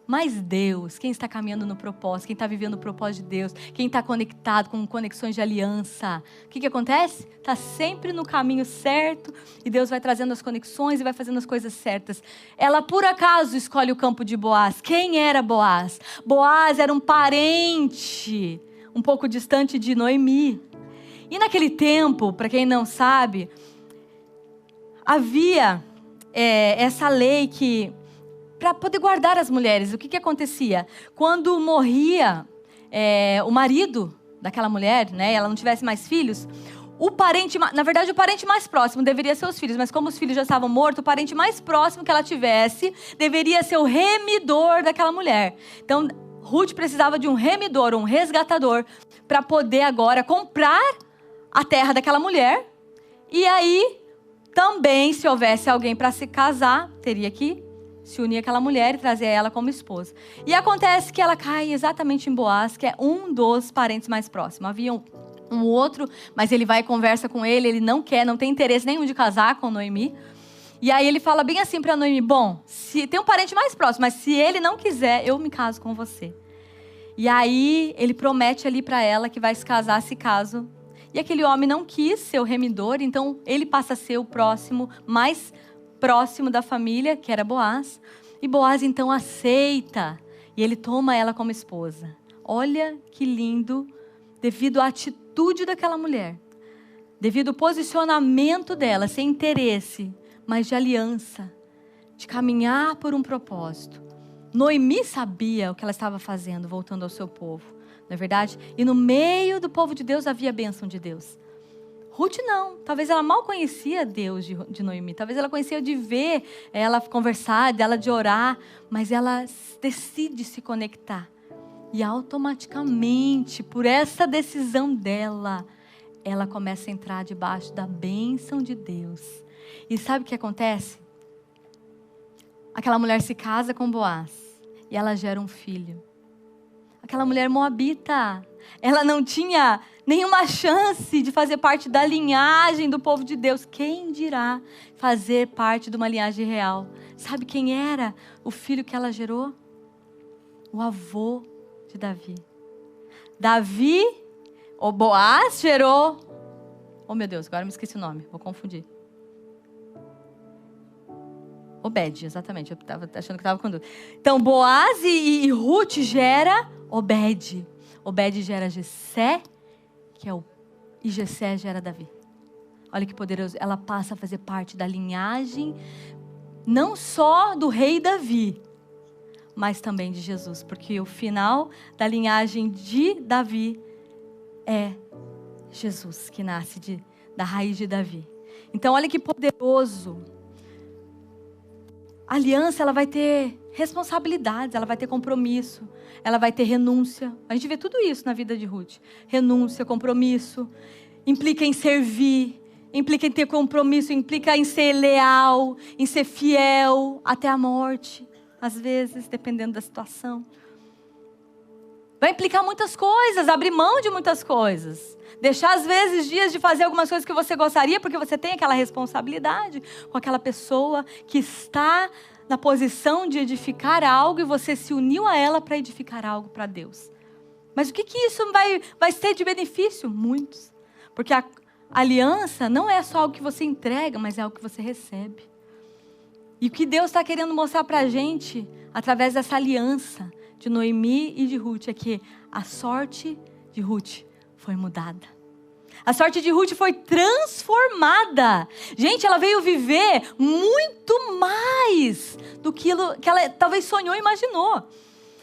Mas Deus, quem está caminhando no propósito, quem está vivendo o propósito de Deus, quem está conectado com conexões de aliança, o que acontece? Está sempre no caminho certo e Deus vai trazendo as conexões e vai fazendo as coisas certas. Ela por acaso escolhe o campo de Boaz. Quem era Boaz? Boaz era um parente um pouco distante de Noemi. E naquele tempo, para quem não sabe, havia essa lei que, para poder guardar as mulheres, o que acontecia? Quando morria o marido daquela mulher, né, ela não tivesse mais filhos, o parente mais próximo deveria ser os filhos, mas como os filhos já estavam mortos, o parente mais próximo que ela tivesse deveria ser o remidor daquela mulher. Então, Ruth precisava de um remidor, um resgatador, para poder agora comprar a terra daquela mulher. E aí, também, se houvesse alguém para se casar, teria que se unir àquela mulher e trazer ela como esposa. E acontece que ela cai exatamente em Boaz, que é um dos parentes mais próximos. Havia um outro, mas ele vai e conversa com ele, ele não quer, não tem interesse nenhum de casar com Noemi. E aí ele fala bem assim para Noemi, bom, se tem um parente mais próximo, mas se ele não quiser, eu me caso com você. E aí ele promete ali para ela que vai se casar se caso. E aquele homem não quis ser o remidor, então ele passa a ser o próximo, mais próximo da família, que era Boaz. E Boaz então aceita, e ele toma ela como esposa. Olha que lindo, devido à atitude daquela mulher, devido ao posicionamento dela, sem interesse, mas de aliança, de caminhar por um propósito. Noemi sabia o que ela estava fazendo, voltando ao seu povo, não é verdade? E no meio do povo de Deus havia a bênção de Deus. Ruth não, talvez ela mal conhecia Deus de Noemi, talvez ela conhecia de ver ela conversar, dela de orar, mas ela decide se conectar. E automaticamente, por essa decisão dela, ela começa a entrar debaixo da bênção de Deus. E sabe o que acontece? Aquela mulher se casa com Boaz e ela gera um filho. Aquela mulher moabita, ela não tinha nenhuma chance de fazer parte da linhagem do povo de Deus. Quem dirá fazer parte de uma linhagem real? Sabe quem era o filho que ela gerou? O avô de Davi. Davi, ou Boaz, gerou... Oh meu Deus, agora me esqueci o nome, vou confundir. Obed, exatamente, eu estava achando que estava com dúvida. Então, Boaz e Ruth gera Obed. Obed gera Jessé, e Jessé gera Davi. Olha que poderoso, ela passa a fazer parte da linhagem, não só do rei Davi, mas também de Jesus, porque o final da linhagem de Davi é Jesus, que nasce da raiz de Davi. Então, olha que poderoso. A aliança, ela vai ter responsabilidades, ela vai ter compromisso, ela vai ter renúncia. A gente vê tudo isso na vida de Ruth. Renúncia, compromisso, implica em servir, implica em ter compromisso, implica em ser leal, em ser fiel até a morte, às vezes, dependendo da situação. Vai implicar muitas coisas, abrir mão de muitas coisas. Deixar, às vezes, dias de fazer algumas coisas que você gostaria, porque você tem aquela responsabilidade com aquela pessoa que está na posição de edificar algo e você se uniu a ela para edificar algo para Deus. Mas o que isso vai ter de benefício? Muitos. Porque a aliança não é só algo que você entrega, mas é algo que você recebe. E o que Deus está querendo mostrar para a gente, através dessa aliança de Noemi e de Ruth, é que a sorte de Ruth foi mudada. A sorte de Ruth foi transformada. Gente, ela veio viver muito mais do que ela talvez sonhou e imaginou.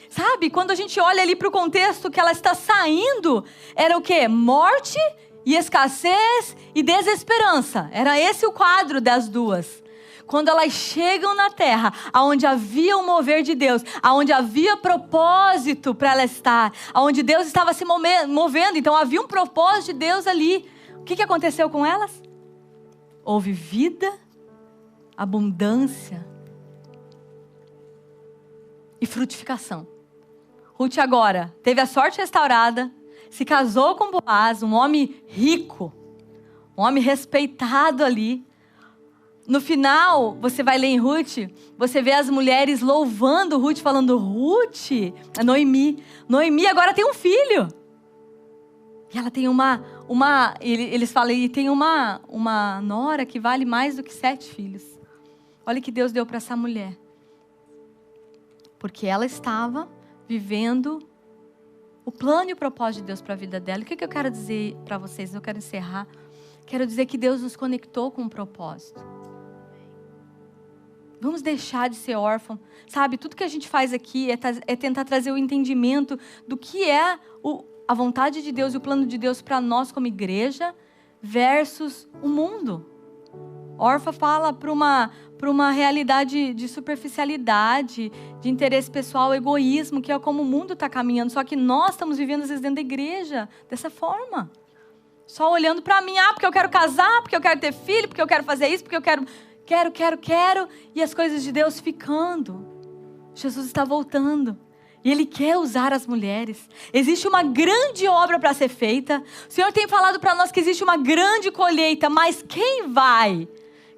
Sabe, quando a gente olha ali para o contexto que ela está saindo, era o quê? Morte e escassez e desesperança. Era esse o quadro das duas. Quando elas chegam na terra, onde havia um mover de Deus, onde havia propósito para ela estar, onde Deus estava se movendo, então havia um propósito de Deus ali. O que aconteceu com elas? Houve vida, abundância e frutificação. Ruth agora teve a sorte restaurada, se casou com Boaz, um homem rico, um homem respeitado ali. No final, você vai ler em Ruth, você vê as mulheres louvando Ruth, falando, Ruth, a Noemi agora tem um filho. E ela tem eles falam, e tem uma nora que vale mais do que 7 filhos. Olha o que Deus deu para essa mulher. Porque ela estava vivendo o plano e o propósito de Deus para a vida dela. O que eu quero dizer para vocês? Eu quero encerrar. Quero dizer que Deus nos conectou com um propósito. Vamos deixar de ser órfão. Sabe, tudo que a gente faz aqui é tentar trazer o entendimento do que é a vontade de Deus e o plano de Deus para nós como igreja versus o mundo. Órfã fala para uma realidade de superficialidade, de interesse pessoal, egoísmo, que é como o mundo está caminhando. Só que nós estamos vivendo, às vezes, dentro da igreja dessa forma. Só olhando para mim, porque eu quero casar, porque eu quero ter filho, porque eu quero fazer isso, porque eu quero... quero, e as coisas de Deus ficando. Jesus está voltando. E Ele quer usar as mulheres. Existe uma grande obra para ser feita. O Senhor tem falado para nós que existe uma grande colheita, mas quem vai?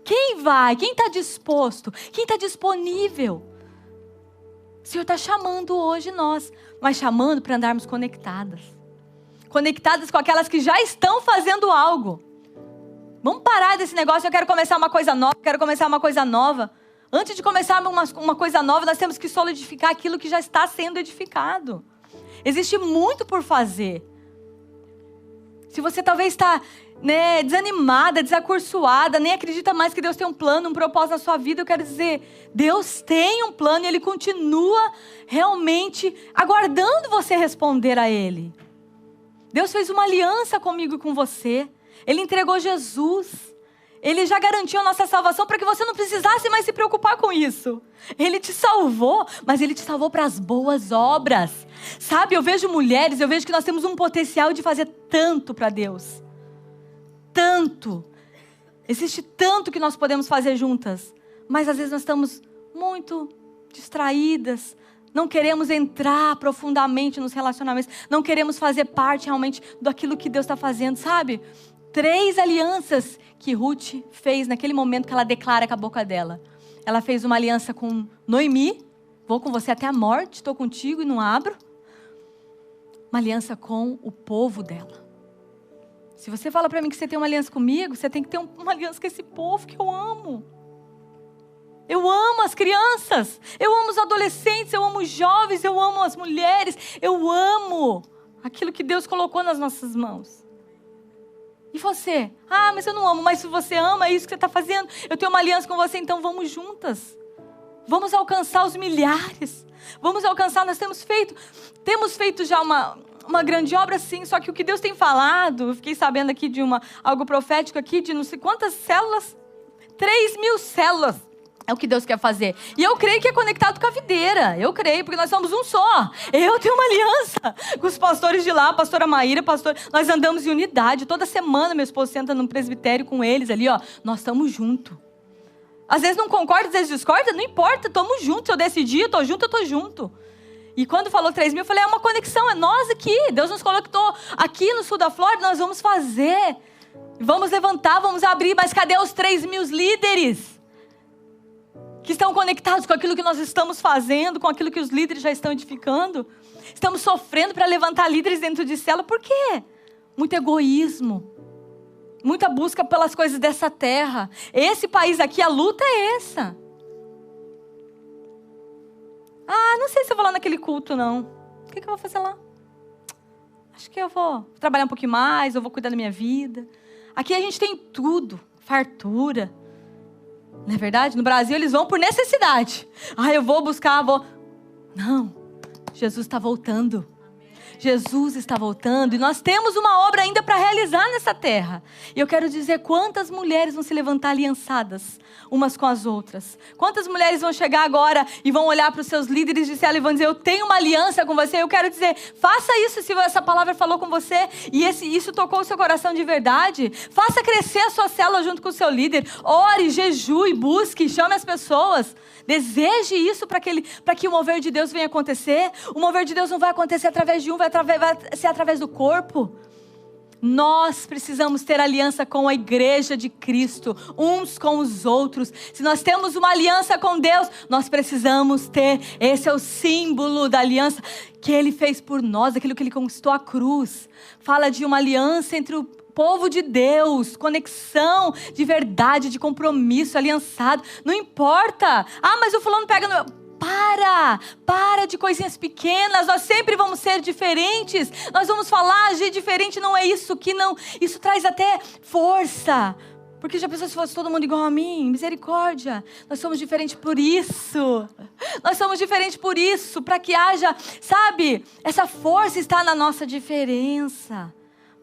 Quem vai? Quem está disposto? Quem está disponível? O Senhor está chamando hoje nós, mas chamando para andarmos conectadas. Conectadas com aquelas que já estão fazendo algo. Vamos parar desse negócio, eu quero começar uma coisa nova, Antes de começar uma coisa nova, nós temos que solidificar aquilo que já está sendo edificado. Existe muito por fazer. Se você talvez está desanimada, desacursoada, nem acredita mais que Deus tem um plano, um propósito na sua vida, eu quero dizer, Deus tem um plano e Ele continua realmente aguardando você responder a Ele. Deus fez uma aliança comigo e com você. Ele entregou Jesus. Ele já garantiu a nossa salvação para que você não precisasse mais se preocupar com isso. Ele te salvou, mas Ele te salvou para as boas obras. Sabe, eu vejo mulheres, eu vejo que nós temos um potencial de fazer tanto para Deus. Tanto. Existe tanto que nós podemos fazer juntas. Mas às vezes nós estamos muito distraídas. Não queremos entrar profundamente nos relacionamentos. Não queremos fazer parte realmente daquilo que Deus está fazendo, sabe? 3 alianças que Ruth fez naquele momento que ela declara com a boca dela. Ela fez uma aliança com Noemi. Vou com você até a morte, estou contigo e não abro. Uma aliança com o povo dela. Se você fala para mim que você tem uma aliança comigo, você tem que ter uma aliança com esse povo que eu amo. Eu amo as crianças, eu amo os adolescentes, eu amo os jovens, eu amo as mulheres. Eu amo aquilo que Deus colocou nas nossas mãos. E você? Ah, mas eu não amo. Mas se você ama, é isso que você está fazendo. Eu tenho uma aliança com você, então vamos juntas. Vamos alcançar os milhares. Vamos alcançar, nós temos feito já uma grande obra, sim. Só que o que Deus tem falado, eu fiquei sabendo aqui de algo profético aqui, de não sei quantas células, 3.000 células. É o que Deus quer fazer. E eu creio que é conectado com a videira. Eu creio, porque nós somos um só. Eu tenho uma aliança com os pastores de lá, a pastora Maíra, nós andamos em unidade. Toda semana meu esposo senta num presbitério com eles ali, ó. Nós estamos juntos. Às vezes não concorda, às vezes discorda, não importa, estamos juntos. Se eu decidir, eu estou junto, eu estou junto. E quando falou 3.000, eu falei, é uma conexão, é nós aqui. Deus nos colocou aqui no sul da Flórida, nós vamos fazer. Vamos levantar, vamos abrir, mas cadê os 3.000 líderes? Que estão conectados com aquilo que nós estamos fazendo, com aquilo que os líderes já estão edificando. Estamos sofrendo para levantar líderes dentro de célula. Por quê? Muito egoísmo. Muita busca pelas coisas dessa terra. Esse país aqui, a luta é essa. Ah, não sei se eu vou lá naquele culto, não. O que eu vou fazer lá? Acho que eu vou trabalhar um pouquinho mais, eu vou cuidar da minha vida. Aqui a gente tem tudo, fartura. Não é verdade? No Brasil eles vão por necessidade. Ah, eu vou buscar, Não, Jesus está voltando. Jesus está voltando e nós temos uma obra ainda para realizar nessa terra. E eu quero dizer quantas mulheres vão se levantar aliançadas umas com as outras. Quantas mulheres vão chegar agora e vão olhar para os seus líderes de célula e vão dizer, eu tenho uma aliança com você. Eu quero dizer, faça isso se essa palavra falou com você e isso tocou o seu coração de verdade. Faça crescer a sua célula junto com o seu líder. Ore, jejue, busque, chame as pessoas. Deseje isso para que o mover de Deus venha acontecer. O mover de Deus não vai acontecer através de um, vai ser através do corpo. Nós precisamos ter aliança com a igreja de Cristo, uns com os outros. Se nós temos uma aliança com Deus, nós precisamos ter. Esse é o símbolo da aliança que Ele fez por nós, aquilo que Ele conquistou à cruz. Fala de uma aliança entre o povo de Deus, conexão de verdade, de compromisso, aliançado. Não importa. Ah, mas o fulano pega no... Para de coisinhas pequenas, nós sempre vamos ser diferentes, nós vamos falar, agir diferente, não é isso que não, isso traz até força, porque já pensou se fosse todo mundo igual a mim, misericórdia, nós somos diferentes por isso, para que haja, sabe, essa força está na nossa diferença.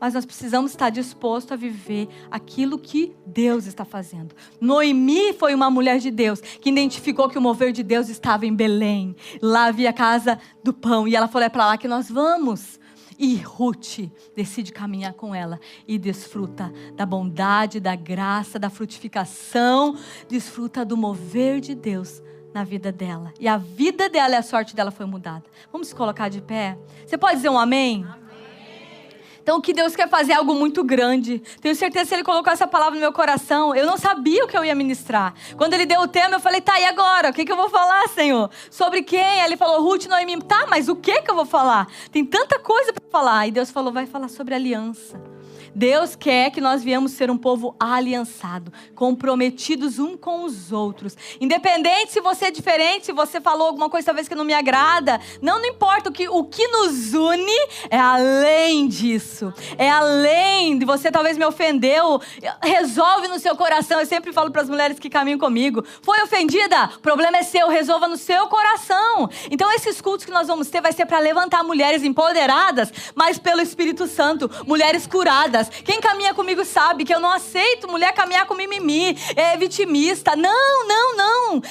Mas nós precisamos estar dispostos a viver aquilo que Deus está fazendo. Noemi foi uma mulher de Deus que identificou que o mover de Deus estava em Belém. Lá havia a casa do pão. E ela falou, é para lá que nós vamos. E Ruth decide caminhar com ela e desfruta da bondade, da graça, da frutificação, desfruta do mover de Deus na vida dela. E a vida dela e a sorte dela foi mudada. Vamos se colocar de pé? Você pode dizer um amém? Então, que Deus quer fazer algo muito grande. Tenho certeza que se Ele colocou essa palavra no meu coração, eu não sabia o que eu ia ministrar. Quando Ele deu o tema, eu falei, tá, e agora? O que eu vou falar, Senhor? Sobre quem? Aí Ele falou, Ruth, Noemi. Tá, mas o que eu vou falar? Tem tanta coisa para falar. E Deus falou, vai falar sobre aliança. Deus quer que nós viemos ser um povo aliançado, comprometidos um com os outros. Independente se você é diferente, se você falou alguma coisa talvez que não me agrada, não importa, o que nos une é além disso. É além de você talvez me ofendeu, resolve no seu coração. Eu sempre falo para as mulheres que caminham comigo, foi ofendida? O problema é seu, resolva no seu coração. Então esses cultos que nós vamos ter vai ser para levantar mulheres empoderadas, mas pelo Espírito Santo, mulheres curadas. Quem caminha comigo sabe que eu não aceito mulher caminhar com mimimi, vitimista. Não.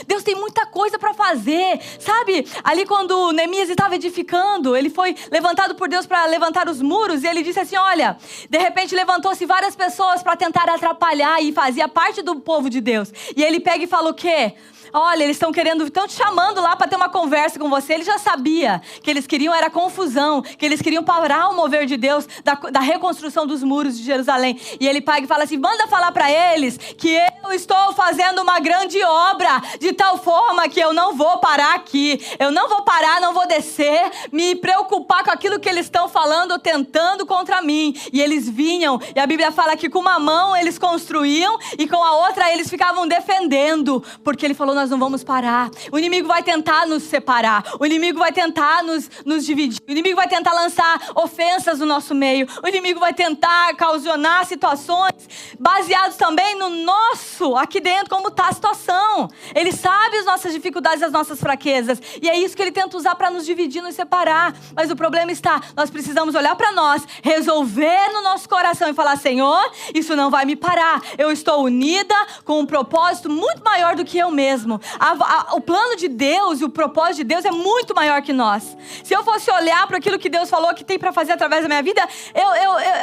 Deus tem muita coisa para fazer. Sabe, ali quando Neemias estava edificando, ele foi levantado por Deus para levantar os muros. E ele disse assim, olha, de repente levantou-se várias pessoas para tentar atrapalhar e fazia parte do povo de Deus. E ele pega e fala o quê? Olha, eles estão te chamando lá para ter uma conversa com você. Ele já sabia que eles queriam era confusão, que eles queriam parar o mover de Deus da reconstrução dos muros de Jerusalém. E ele pega e fala assim, manda falar para eles que eu estou fazendo uma grande obra, de tal forma que eu não vou parar aqui. Eu não vou parar, não vou descer, me preocupar com aquilo que eles estão falando ou tentando contra mim. E eles vinham, e a Bíblia fala que com uma mão eles construíam e com a outra eles ficavam defendendo. Porque ele falou, nós não vamos parar. O inimigo vai tentar nos separar. O inimigo vai tentar nos dividir. O inimigo vai tentar lançar ofensas no nosso meio. O inimigo vai tentar ocasionar situações baseadas também no nosso, aqui dentro, como está a situação. Ele sabe as nossas dificuldades, as nossas fraquezas. E é isso que ele tenta usar para nos dividir, nos separar. Mas o problema está, nós precisamos olhar para nós, resolver no nosso coração e falar, Senhor, isso não vai me parar. Eu estou unida com um propósito muito maior do que eu mesmo. O plano de Deus e o propósito de Deus é muito maior que nós. Se eu fosse olhar para aquilo que Deus falou que tem para fazer através da minha vida,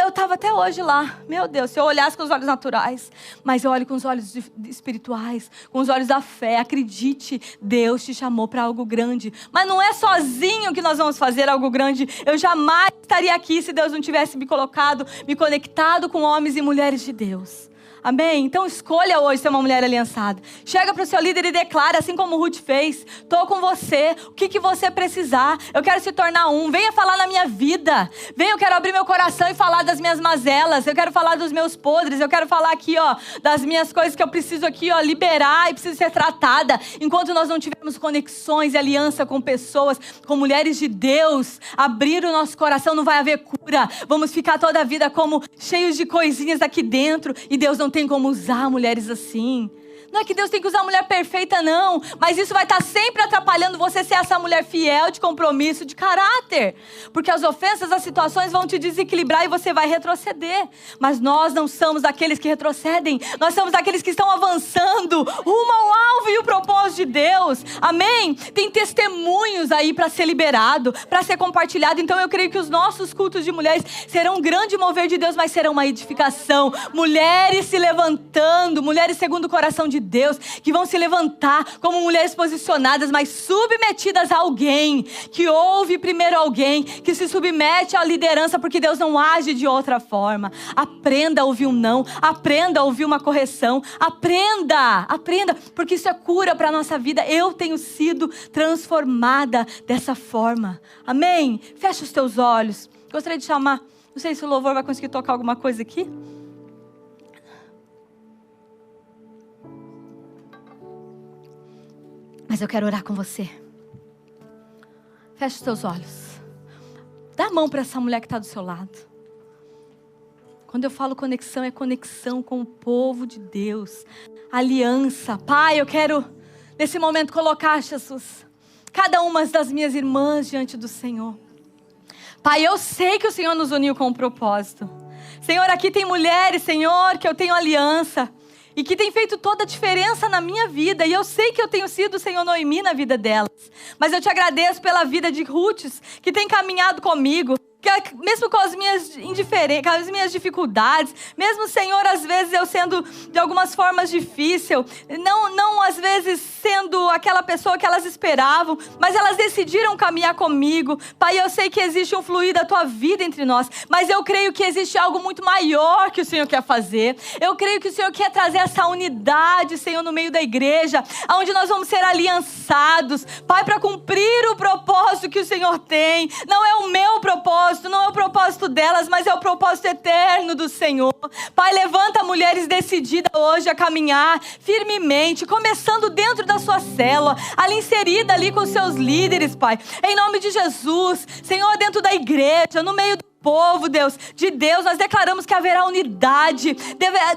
eu estava até hoje lá. Meu Deus, se eu olhasse com os olhos naturais, mas eu olho com os olhos espirituais, com os olhos da fé. Acredite, Deus te chamou para algo grande. Mas não é sozinho que nós vamos fazer algo grande. Eu jamais estaria aqui se Deus não tivesse me colocado, me conectado com homens e mulheres de Deus. Amém? Então escolha hoje ser uma mulher aliançada. Chega para o seu líder e declara, assim como Ruth fez. Estou com você. O que você precisar? Eu quero se tornar um. Venha falar na minha vida. Venha, eu quero abrir meu coração e falar das minhas mazelas. Eu quero falar dos meus podres. Eu quero falar aqui, das minhas coisas que eu preciso aqui, liberar e preciso ser tratada. Enquanto nós não tivermos conexões e aliança com pessoas, com mulheres de Deus, abrir o nosso coração, não vai haver cura. Vamos ficar toda a vida como cheios de coisinhas aqui dentro e Deus não tem como usar mulheres assim. Não é que Deus tem que usar a mulher perfeita, não. Mas isso vai estar sempre atrapalhando você ser essa mulher fiel, de compromisso, de caráter. Porque as ofensas, as situações vão te desequilibrar e você vai retroceder. Mas nós não somos aqueles que retrocedem. Nós somos aqueles que estão avançando rumo ao alvo e o propósito de Deus. Amém? Tem testemunhos aí para ser liberado, para ser compartilhado. Então eu creio que os nossos cultos de mulheres serão um grande mover de Deus, mas serão uma edificação. Mulheres se levantando, mulheres segundo o coração de Deus, que vão se levantar como mulheres posicionadas, mas submetidas a alguém, que ouve primeiro alguém, que se submete à liderança, porque Deus não age de outra forma. Aprenda a ouvir um não, aprenda a ouvir uma correção, aprenda, porque isso é cura para a nossa vida. Eu tenho sido transformada dessa forma. Amém? Fecha os teus olhos. Gostaria de chamar, não sei se o louvor vai conseguir tocar alguma coisa aqui. Mas eu quero orar com você. Feche os teus olhos. Dá a mão para essa mulher que está do seu lado. Quando eu falo conexão, é conexão com o povo de Deus. Aliança. Pai, eu quero, nesse momento, colocar, Jesus, cada uma das minhas irmãs diante do Senhor. Pai, eu sei que o Senhor nos uniu com um propósito. Senhor, aqui tem mulheres, Senhor, que eu tenho aliança. E que tem feito toda a diferença na minha vida. E eu sei que eu tenho sido o Senhor Noemi na vida delas. Mas eu te agradeço pela vida de Ruth, que tem caminhado comigo. mesmo com as minhas indiferenças, com as minhas dificuldades, mesmo, Senhor, às vezes eu sendo de algumas formas difícil, não às vezes sendo aquela pessoa que elas esperavam, mas elas decidiram caminhar comigo. Pai, eu sei que existe um fluir da tua vida entre nós, mas eu creio que existe algo muito maior que o Senhor quer fazer. Eu creio que o Senhor quer trazer essa unidade, Senhor, no meio da igreja, onde nós vamos ser aliançados, Pai, para cumprir o propósito que o Senhor tem. Não é o meu propósito, não é o propósito delas, mas é o propósito eterno do Senhor. Pai, levanta mulheres decididas hoje a caminhar firmemente, começando dentro da sua célula, ali inserida ali com os seus líderes, Pai, em nome de Jesus. Senhor, dentro da igreja, no meio do povo, Deus, de Deus, nós declaramos que haverá unidade,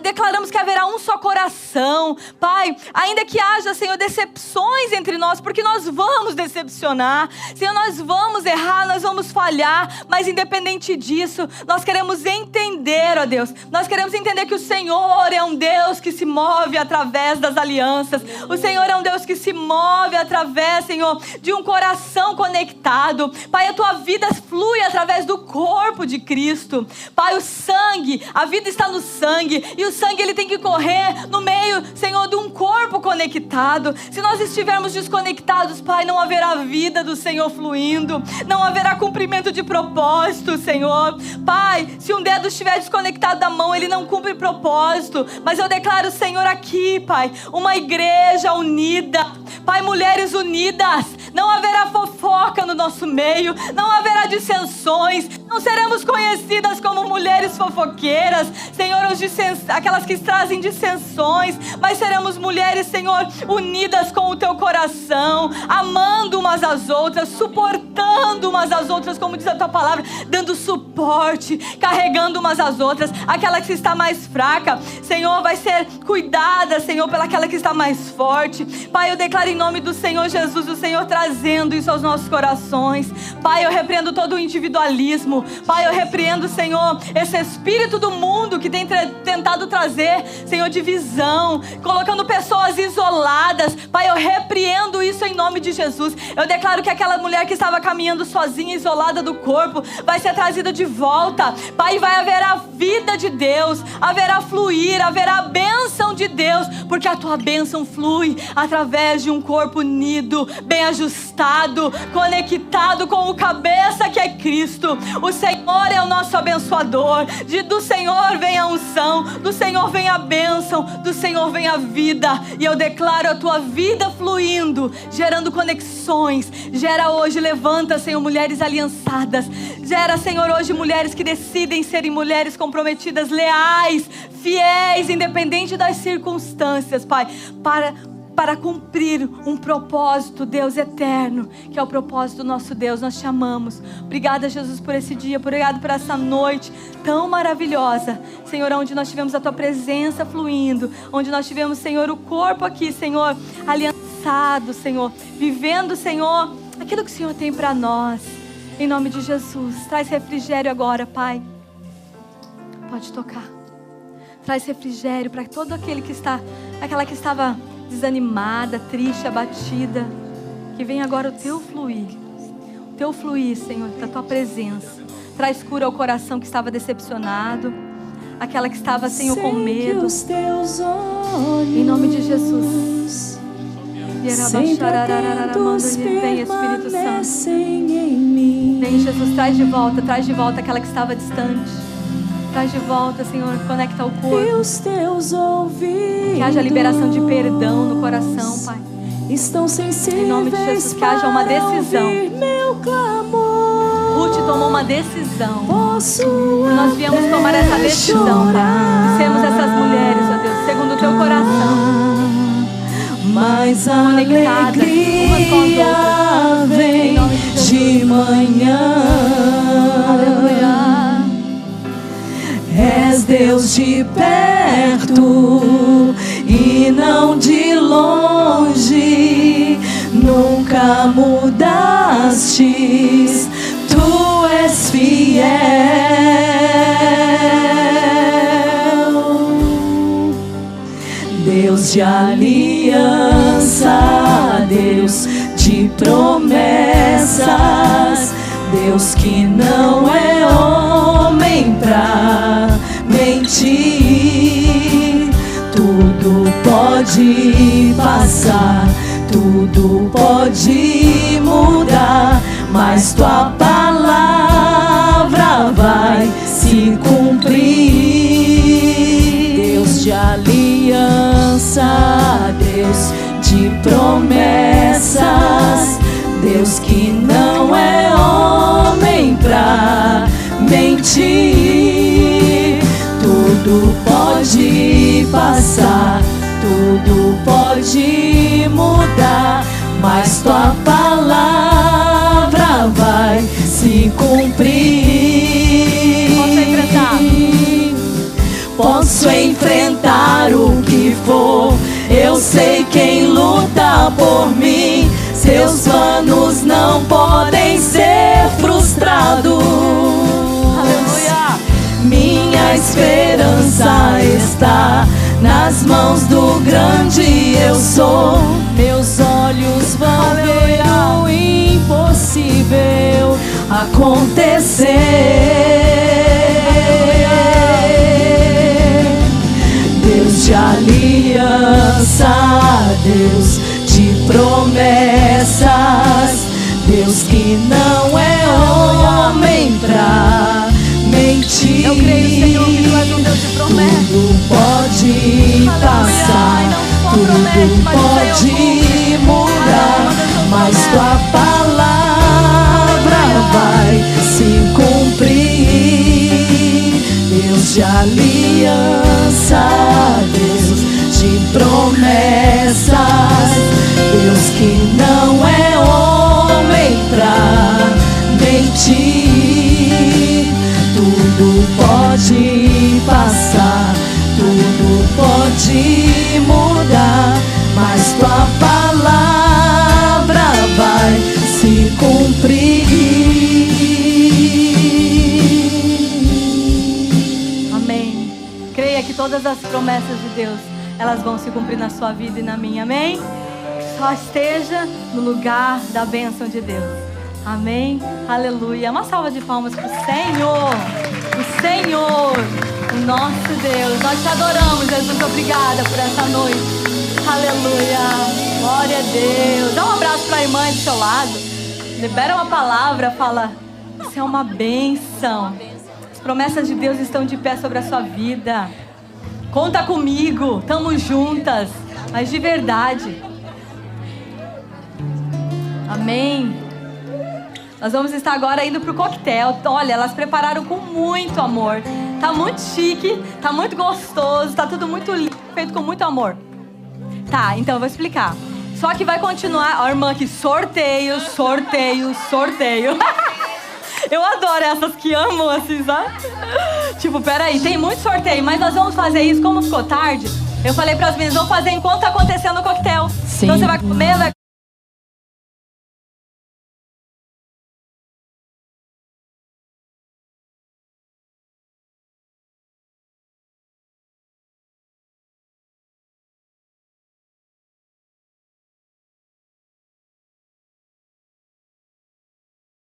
declaramos que haverá um só coração, Pai, ainda que haja, Senhor, decepções entre nós, porque nós vamos decepcionar, Senhor, nós vamos errar, nós vamos falhar, mas independente disso, nós queremos entender, ó Deus, nós queremos entender que o Senhor é um Deus que se move através das alianças, o Senhor é um Deus que se move através, Senhor, de um coração conectado, Pai, a tua vida flui através do corpo de Cristo, Pai, o sangue, a vida está no sangue, e o sangue ele tem que correr no meio, Senhor, de um corpo conectado. Se nós estivermos desconectados, Pai, não haverá vida do Senhor fluindo, não haverá cumprimento de propósito, Senhor. Pai, se um dedo estiver desconectado da mão, ele não cumpre propósito, mas eu declaro, Senhor, aqui, Pai, uma igreja unida, Pai, mulheres unidas, não haverá fofoca no nosso meio, não haverá dissensões, não seremos conhecidas como mulheres fofoqueiras, Senhor, aquelas que trazem dissensões, mas seremos mulheres, Senhor, unidas com o teu coração, amando umas às outras, suportando umas às outras, como diz a tua palavra, dando suporte, carregando umas às outras. Aquela que está mais fraca, Senhor, vai ser cuidada, Senhor, pelaquela que está mais forte. Pai, eu declaro em nome do Senhor Jesus, o Senhor trazendo isso aos nossos corações. Pai, eu repreendo todo o individualismo. Pai, eu repreendo, Senhor, esse espírito do mundo que tem tentado trazer, Senhor, divisão, colocando pessoas isoladas. Pai, eu repreendo isso em nome de Jesus. Eu declaro que aquela mulher que estava caminhando sozinha, isolada do corpo, vai ser trazida de volta. Pai, vai haver a vida de Deus, haverá fluir, haverá a bênção de Deus, porque a tua bênção flui através de um corpo unido, bem ajustado, conectado com o cabeça que é Cristo. O Senhor é o nosso abençoador. Do Senhor vem a unção, do Senhor vem a bênção, do Senhor vem a vida. E eu declaro a tua vida fluindo, gerando conexões. Gera hoje, levanta, Senhor, mulheres aliançadas. Gera, Senhor, hoje mulheres que decidem serem mulheres comprometidas, leais, fiéis, independente das circunstâncias, Pai, para cumprir um propósito, Deus eterno, que é o propósito do nosso Deus. Nós te amamos. Obrigada, Jesus, por esse dia. Obrigado por essa noite tão maravilhosa, Senhor, onde nós tivemos a tua presença fluindo, onde nós tivemos, Senhor, o corpo aqui, Senhor, aliançado, Senhor, vivendo, Senhor, aquilo que o Senhor tem para nós. Em nome de Jesus, traz refrigério agora, Pai. Pode tocar. Traz refrigério para todo aquele que está, aquela que estava desanimada, triste, abatida. Que venha agora o teu fluir, Senhor, da tua presença. Traz cura ao coração que estava decepcionado, aquela que estava, Senhor, com medo. Em nome de Jesus. Vem, Espírito Santo. Vem, Jesus, traz de volta aquela que estava distante. Traz de volta, Senhor, conecta o corpo. Que haja liberação de perdão no coração, Pai. Em nome de Jesus, que haja uma decisão. Ruth tomou uma decisão. E nós viemos tomar essa decisão, Pai. Sermos essas mulheres, ó Deus, segundo o teu coração. Mas a alegria vem de manhã. Aleluia. És Deus de perto e não de longe, nunca mudastes, tu és fiel. Deus de aliança, Deus de promessas, Deus que não é homem pra mentir. Tudo pode passar, tudo pode mudar, mas tua palavra vai se cumprir. Deus de aliança, Deus de promessas, Deus que não é homem pra mentir. Tudo pode passar, tudo pode mudar, mas tua palavra vai se cumprir. Posso enfrentar o que for, eu sei quem luta por mim. Seus planos não podem ser frustrados. Aleluia! Minha esperança está nas mãos do grande eu sou. Meus olhos vão ver o impossível acontecer. Deus de aliança, Deus de promessas, Deus que não é homem pra mentir. Eu creio, Senhor, que tu és um Deus de promessas. Tudo pode passar, tudo pode mudar, mas tua palavra vai se cumprir. Deus de aliança, Deus de promessas, Deus que não é homem pra mentir. Tudo pode passar, tudo pode mudar, mas tua palavra vai se cumprir. Amém. Creia que todas as promessas de Deus, elas vão se cumprir na sua vida e na minha. Amém? Só esteja no lugar da bênção de Deus. Amém? Aleluia. Uma salva de palmas para o Senhor. O Senhor, o nosso Deus. Nós te adoramos, Jesus. Obrigada por essa noite. Aleluia. Glória a Deus. Dá um abraço para a irmã do seu lado. Libera uma palavra. Fala, isso é uma bênção. As promessas de Deus estão de pé sobre a sua vida. Conta comigo. Tamo juntas. Mas de verdade. Amém. Nós vamos estar agora indo pro coquetel. Olha, elas prepararam com muito amor. Tá muito chique, tá muito gostoso, tá tudo muito lindo, feito com muito amor. Tá, então eu vou explicar. Só que vai continuar, ó, irmã, aqui, sorteio. Eu adoro essas que amam assim, sabe? Tipo, peraí, tem muito sorteio, mas nós vamos fazer isso, como ficou tarde, eu falei pras meninas, vamos fazer enquanto tá acontecendo o coquetel. Sim. Então você vai comer, vai